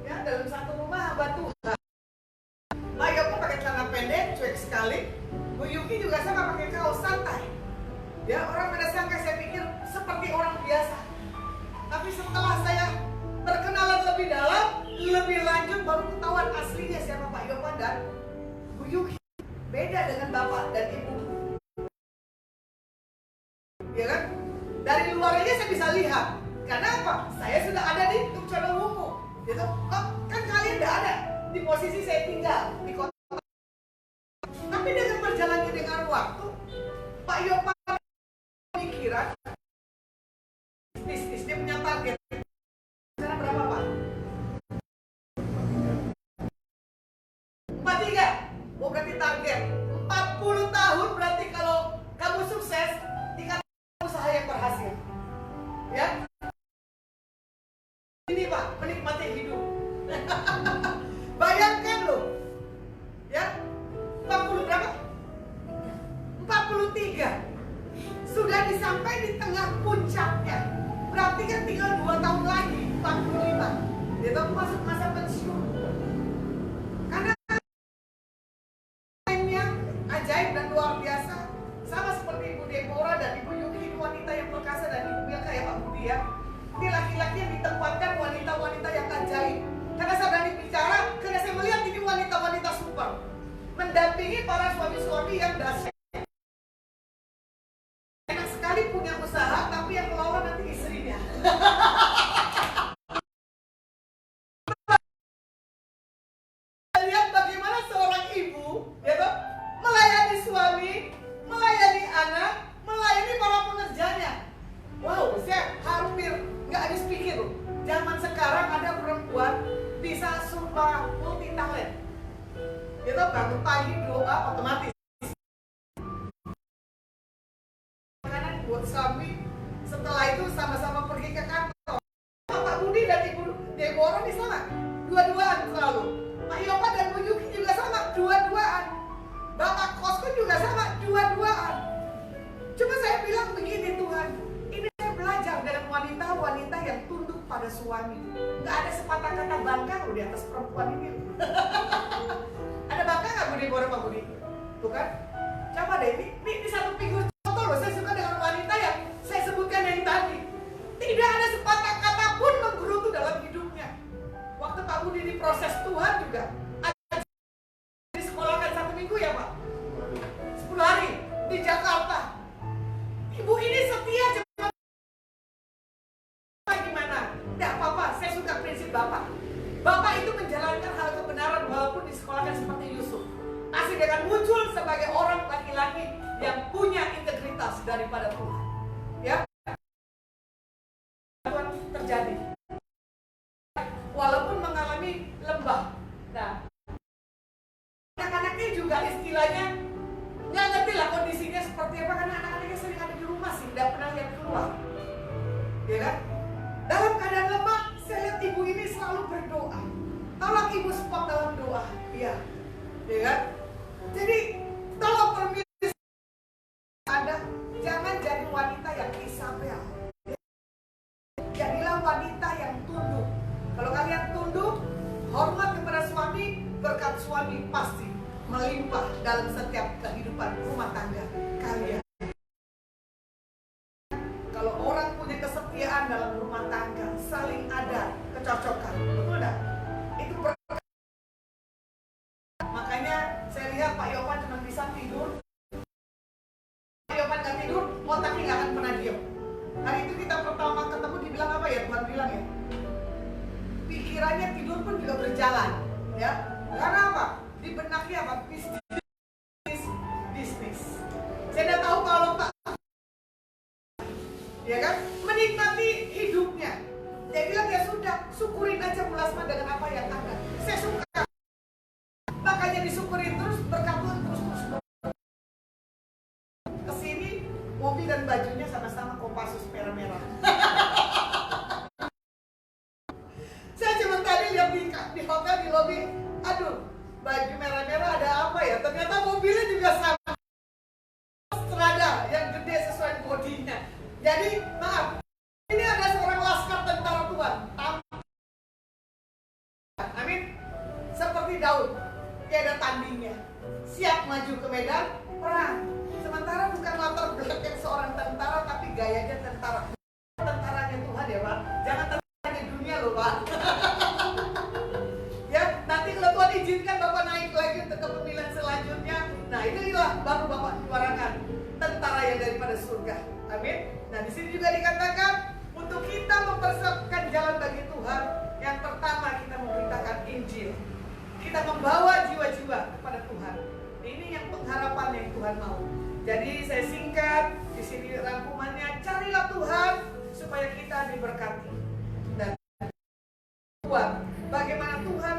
ya, dalam satu rumah hamba Tuhan. Pak Yopan pakai celana pendek, cuek sekali. Bu Yuki juga sama pakai kaos santai. Ya, orang pada sangka saya pikir seperti orang biasa. Tapi setelah saya berkenalan lebih dalam, lebih lanjut, baru ketahuan aslinya siapa Pak Yopan dan Bu Yuki. Beda dengan Bapak dan Ibu. Ya kan? Dari luar aja saya bisa lihat. Karena apa? Saya sudah ada di YouTube channel Wumu. Gitu. Oh, kan kalian tidak ada di posisi saya tinggal di kota. Tapi dengan berjalannya dengan waktu, Pak Yopan pikiran bisnis, dia punya target. Sekarang berapa, Pak? 43. Oh, berarti target 40 tahun, berarti kalau kamu sukses dikatakan usaha yang berhasil. Ya. Ini Pak, menikmati hidup. Bayangkan loh. Ya. 40 berapa? 43. Sudah disampai di tengah puncaknya. Berarti kan tinggal 2 tahun lagi, 45. Dia tahu masuk masa pensiun. Karena lainnya ajaib dan luar biasa. Sama seperti Ibu Deborah dan Ibu Yuki, wanita yang perkasa, dan Ibu Milka ya Pak Budi ya. Ini laki-laki yang ditempatkan wanita-wanita yang ajaib. Karena saya berani bicara, karena saya melihat ini wanita-wanita super. Mendampingi para suami-suami yang dahsyat. Enak sekali punya usaha, tapi yang melawan nanti istrinya. Lihat bagaimana seorang ibu, ya toh, melayani suami, melayani anak, melayani para pekerjanya. Wow, saya hampir nggak habis pikir loh. Zaman sekarang ada perempuan bisa serba multi talent. Ya toh, bangun pagi doa otomatis. Buat suami, setelah itu sama-sama pergi ke kantor. Pak Budi dan Ibu Deborah ini sama, dua-duaan selalu. Pak Yopan dan Bu Yuki juga sama, dua-duaan. Bapak kosku juga sama, dua-duaan. Cuma saya bilang begini, Tuhan, ini saya belajar dengan wanita-wanita yang tunduk pada suami. Gak ada sepatah kata bangka loh di atas perempuan ini. Ada bangka gak Budi, Bora Pak Budi? Tuh kan? Coba deh, ini satu figur contoh loh. Saya suka dengan wanita yang saya sebutkan yang tadi. Tidak ada sepatah kata pun menggerutu dalam hidupnya. Waktu Pak Budi diproses Tuhan juga, disekolahkan 1 minggu ya Pak? 10 hari di Jakarta. Ibu ini setia cuma gimana? Tidak apa-apa, saya suka prinsip Bapak. Bapak itu menjalankan hal kebenaran walaupun disekolahkan seperti Yusuf. Asik akan muncul sebagai orang laki-laki yang punya integritas daripada Tuhan. Ya, terjadi. Walaupun mengalami lembah. Nah, anak-anaknya juga istilahnya nggak ngerti lah kondisinya seperti apa karena anak-anaknya sering ada di rumah sih, tidak pernah lihat keluar. Ya kan? Dalam keadaan lemah, saya lihat ibu ini selalu berdoa. Tolong ibu support dalam doa. Iya. Ya kan? Jadi, tolong permisi Anda jangan jadi wanita yang Isabel. Jadilah wanita yang tunduk. Kalau kalian tunduk, hormat kepada suami, berkat suami pasti melimpah dalam setiap kehidupan rumah tangga kalian. Kalau orang punya kesetiaan dalam rumah tangga, saling ada kecocokan, betul enggak? Itu berkat. Makanya saya lihat Pak Yopan cuma bisa tidur. Pak Yopan gak tidur, otaknya gak akan pernah diam. Hari itu kita pertama ketemu dibilang apa ya? Tuhan bilang ya, pikirannya tidur pun juga berjalan, ya. Karena apa? Di benaknya apa? Bisnis. Saya udah tahu kalau tak, ya kan? Menikmati hidupnya. Dia bilang ya sudah, syukurin aja Mulasma dengan apa yang ada. Saya suka. Makanya disyukurin terus, berkat Tuhan terus. Kesini mobil dan bajunya sama-sama Kopassus merah-merah. Saya cuma tadi lihat di hotel di lobi, aduh, baju merah-merah ada apa ya? Ternyata mobilnya juga sama. Strada yang gede sesuai bodinya. Jadi maaf, ini ada seorang laskar tentara Tuhan. Amin. Seperti Daud, dia ada tandingnya. Siap maju ke medan perang. Sementara bukan latar belakang seorang tentara, tapi gayanya tentara. Tentaranya Tuhan ya Pak. Jangan tentaranya dunia loh Pak. Ya, nanti kalau Tuhan izinkan Bapak naik lagi untuk kepemilihan selanjutnya, nah inilah baru Bapak suarakan tentara yang daripada surga. Amin. Nah di sini juga dikatakan untuk kita mempersiapkan jalan bagi Tuhan, yang pertama kita memberitakan Injil. Kita membawa jiwa-jiwa kepada Tuhan. Ini yang pengharapan yang Tuhan mau. Jadi saya singkat di sini rangkumannya, carilah Tuhan supaya kita diberkati. Dan buat bagaimana Tuhan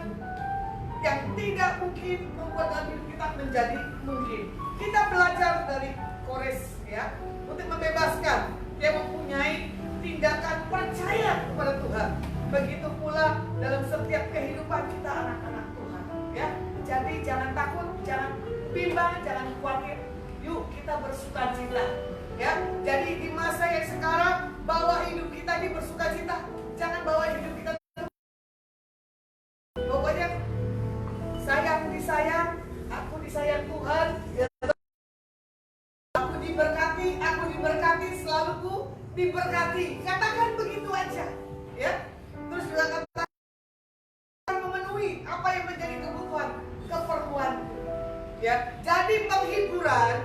yang tidak mungkin membuat dalam hidup kita menjadi mungkin. Kita belajar dari Kores ya, untuk membebaskan. Dia mempunyai tindakan percaya kepada Tuhan. Begitu pula dalam setiap kehidupan kita anak-anak Tuhan ya. Jadi jangan takut, jangan bimbang, jangan khawatir. Yuk kita bersukacita ya. Jadi di masa yang sekarang, bawa hidup kita ini bersukacita. Jangan bawa hidup kita pokoknya sayang disayang, aku disayang Tuhan. Aku diberkati, selalu ku diberkati. Katakan begitu aja, ya. Terus juga katakan memenuhi apa yang menjadi kebutuhan, keperluan, ya. Jadi penghiburan,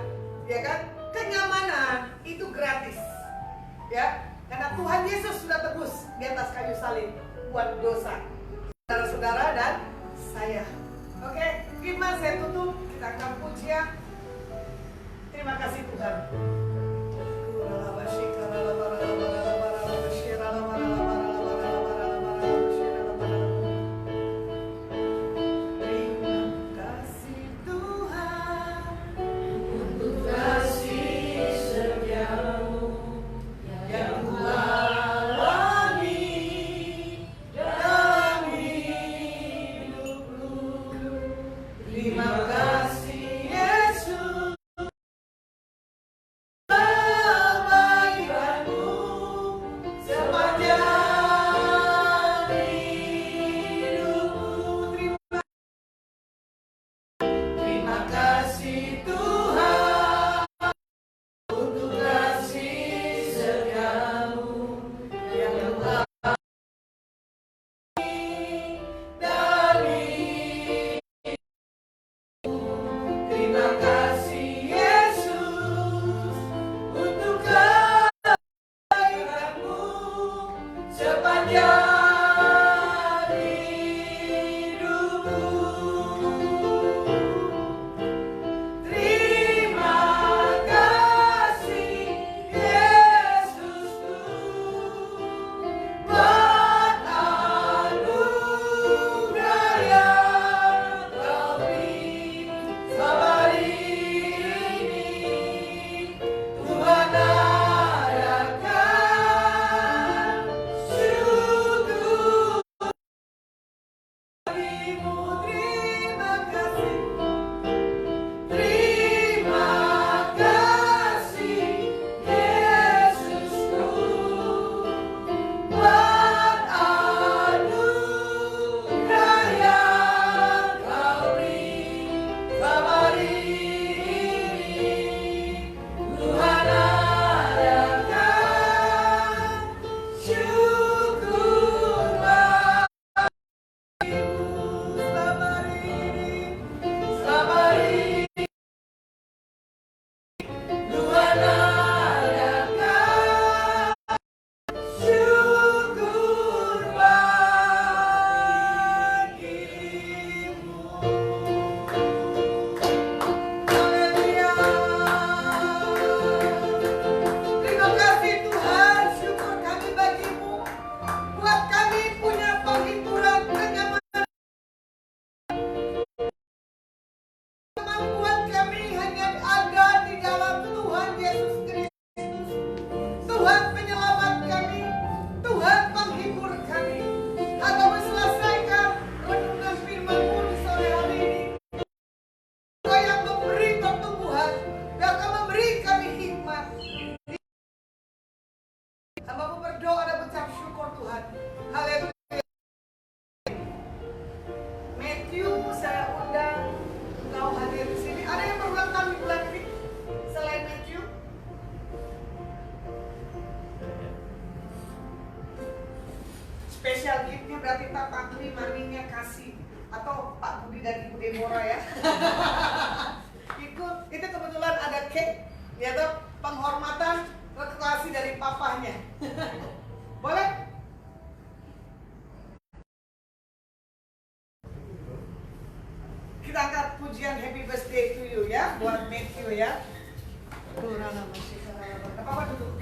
ya kan, kenyamanan itu gratis, ya. Karena Tuhan Yesus sudah tebus di atas kayu salib buat dosa saudara-saudara dan saya. Oke, firman saya tutup, kita akan pujian. Terima kasih Tuhan. Terima kasih Yesus. Terima kasih Tuhan, syukur kami bagimu. Buat kami punya penghiburan, kenyamanan. Kemampuan kami hanya ada di dalam Tuhan Yesus Kristus. Tuhan penyelamat kami, Tuhan penghibur kami. Atau selesaikan renungan firman-Mu di sore hari ini. Kau yang memberi pertumbuhan, dan Kau memberi kami hikmat. Hamba-Mu berdoa dan mengucap syukur Tuhan. Haleluya. Matthew, saya undang engkau hadir di sini. Ada yang berulang tahun di bulan ini selain Matthew? Special gift-nya berarti Pak Patri, maminya kasih, atau Pak Budi dan Ibu Deborah ya. Ikut, itu kebetulan ada cake, yaitu penghormatan rekreasi dari papahnya. Boleh? Kita angkat pujian happy birthday to you ya, buat Matthew ya. Aduh, Rana masih apa duduk?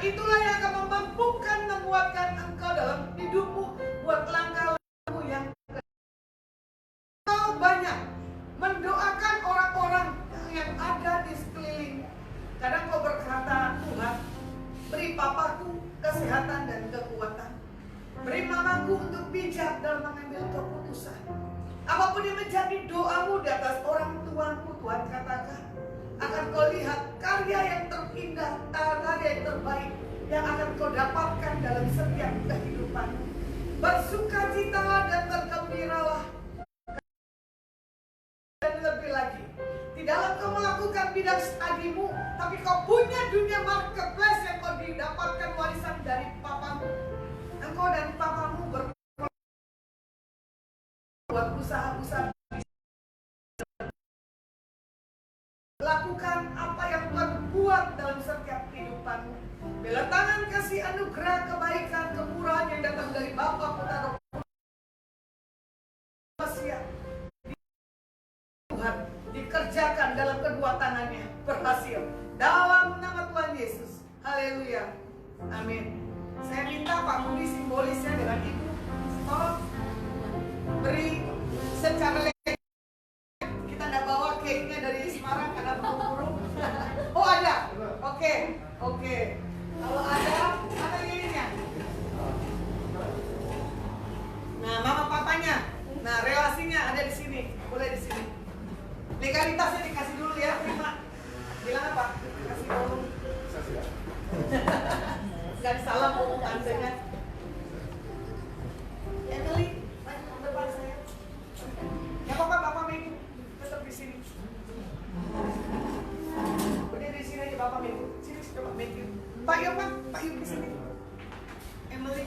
Itulah yang akan memampukan menguatkan engkau dalam hidupmu buat langkah-langkahmu yang kau banyak mendoakan orang-orang yang ada di sekeliling. Kadang kau berkata, Tuhan, beri papaku kesehatan dan kekuatan. Beri mamaku untuk bijak dalam mengambil keputusan. Apapun yang menjadi doamu di atas orang tuamu, Tuhan katakan, akan kau lihat karya yang terindah, karya yang terbaik yang akan kau dapatkan dalam setiap kehidupanmu. Bersukacitalah dan bergembiralah. Dan lebih lagi, di dalam kau melakukan bidang studimu, tapi kau punya dunia marketplace yang kau didapatkan warisan dari papamu. Engkau dan papamu buat usaha-usaha. Lakukan apa yang Tuhan buat dalam setiap kehidupanmu. Bila tangan kasih anugerah, kebaikan, kemurahan yang datang dari Bapa, Putra, Roh Kudus. Tuhan dikerjakan dalam kedua tangannya, berhasil. Dalam nama Tuhan Haleluya. Amin. Saya minta Pak Budi simbolisnya dengan Ibu tolong beri secara legal. Kita nggak bawa cake-nya dari Semarang karena buru-buru. Oh ada. Oke. Kalau ada lilinnya. Nah, mama papanya. Nah, relasinya ada di sini. Boleh di sini. Legalitasnya dikasih dulu ya, terima. Bilang apa? Kasih dulu. Gak salah ngomong tante kan. Emily, maju depan saya. Ya apa Bapak Minggu tetap di sini. Udah di sini aja Bapak Minggu. Sini coba Minggu. Pak Yuk di sini. Emily.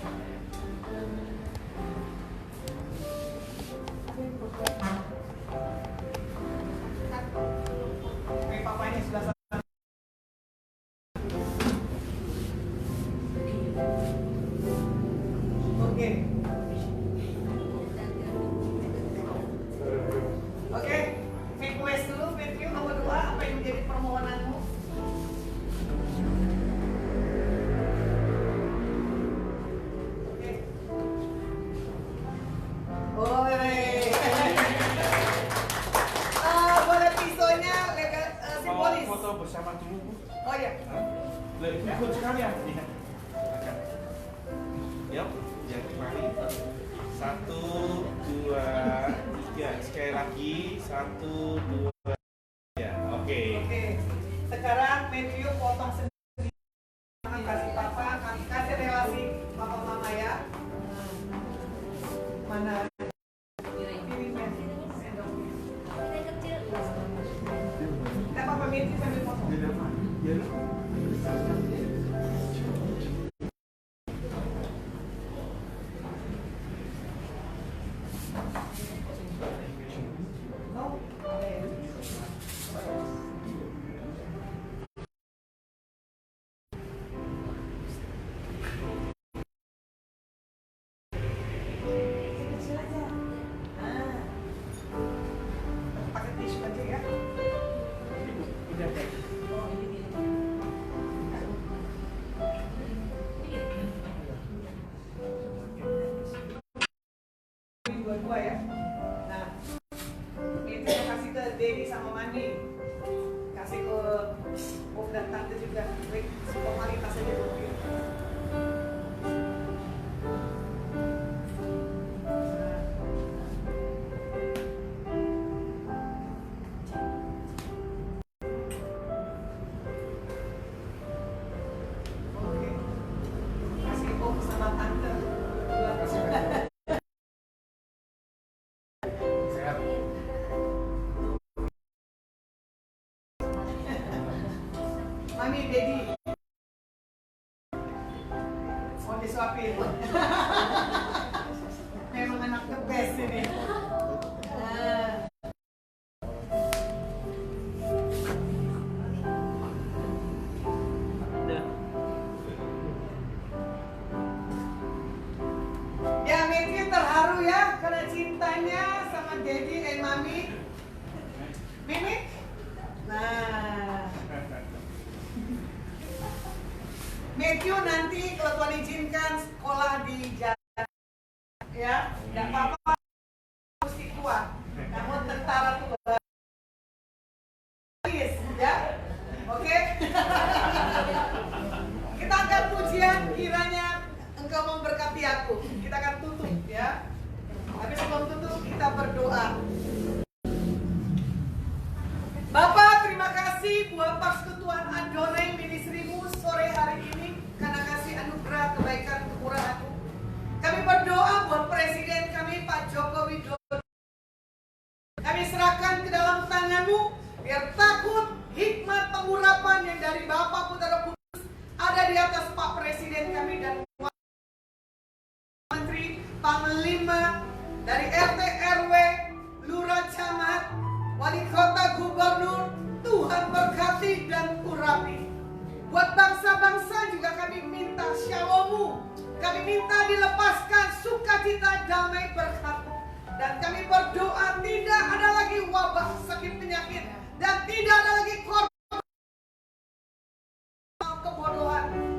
Oke, papanya sudah sana. Oke, request dulu Matthew nomor 2, apa yang menjadi permohonanmu? Oke. Boleh pisaunya simbolis. Foto bersama dulu, Bu. Oh ya. Ikut sekalian. Iya. Yuk, yang kembali. 1, 2, 3. Sekali lagi. 1, 2, 3. Oke. Sekarang Matthew potong sendiri. Kasih papa, kasih relasi papa mama ya. Mana? Piringnya, sendoknya. Kita papa Matthew sambil potong. Pakai tisu aja ya. Dua-dua ya. Nah, itu yang kasih ke Dedi sama Mandi. Kasih ke Om dan Tante juga. Baik, formalitas aja dulu. Oke. Kasih Om sama Tante. Mami, Dedi. Mau disuapin. Memang anak the best ini. Ya, Matthew terharu ya karena cintanya sama Dedi dan Mami. Mimi? Nah. Matthew nanti kalau Tuhan izinkan sekolah di jalan ya, nggak apa-apa mesti kuat. Kamu tentara Tuhan, ya, oke? Kita akan pujian, kiranya Engkau memberkati aku. Kita akan tutup ya. Tapi sebelum tutup kita berdoa. Bapak, terima kasih buat persekutuan Adonai Ministry-Mu sore hari ini karena kasih anugerah kebaikan kemurahan-Mu. Kami berdoa buat Presiden kami Pak Joko Widodo. Kami serahkan ke dalam tangan-Mu biar takut hikmat pengurapan yang dari Bapa Putra Roh Kudus ada di atas Pak Presiden kami dan Menteri, Panglima, dari RT RW, Lurah Camat, Wali Kota, Gubernur. Tuhan berkati dan urapi. Buat bangsa-bangsa juga kami minta shalom-Mu. Kami minta dilepaskan sukacita, damai, berkat-Mu. Dan kami berdoa tidak ada lagi wabah, sakit, penyakit, dan tidak ada lagi korban kebodohan.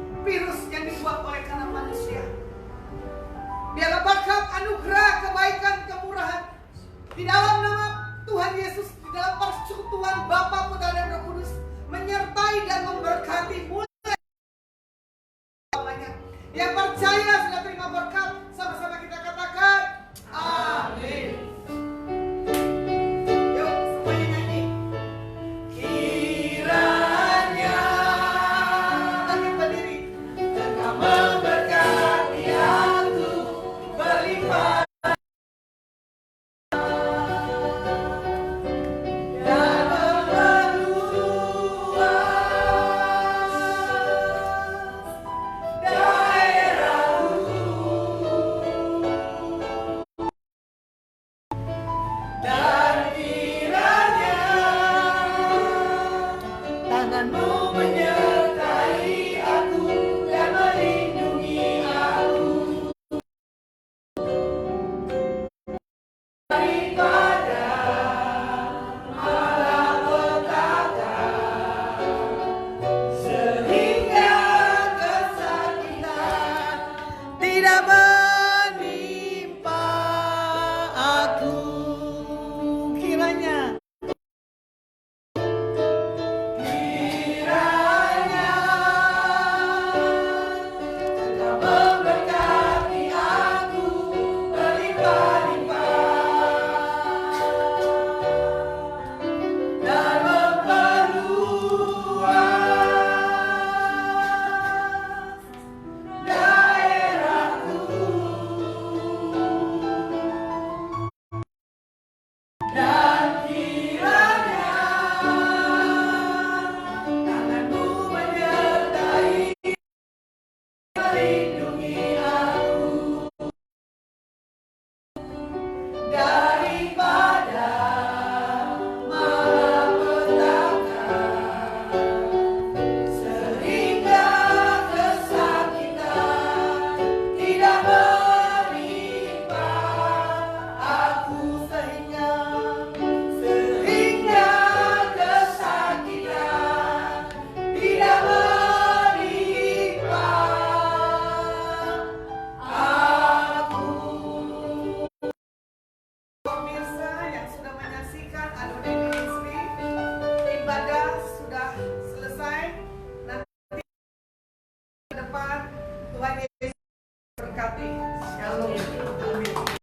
Di dalam nama Tuhan Yesus, di dalam persekutuan Bapa, Putra dan Roh Kudus, menyertai dan memberkati mulai selamanya. Yang percaya sudah terima berkat, sama-sama kita katakan amin. Yuk semuanya nyanyi. Kiranya lagi berdiri, Engkau memberkati aku berlimpah dan memperluas daerahku, dan kiranya tanganmu menyertai aku dan melindungi aku daripada malapetaka, sehingga kesakitan tidak menimpa aku. Kiranya Engkau memberkati aku berlimpah-limpah dan memperluas daerahku, dan kiranya tanganmu menyertai melindungi aku daripada malapetaka, sehingga kesakitan tidak menimpa aku, sehingga kesakitan tidak menimpa aku. Pemirsa yang sudah menyaksikan Adonai Ministry, ibadah sudah selesai. Nanti ke depan Tuhan Yesus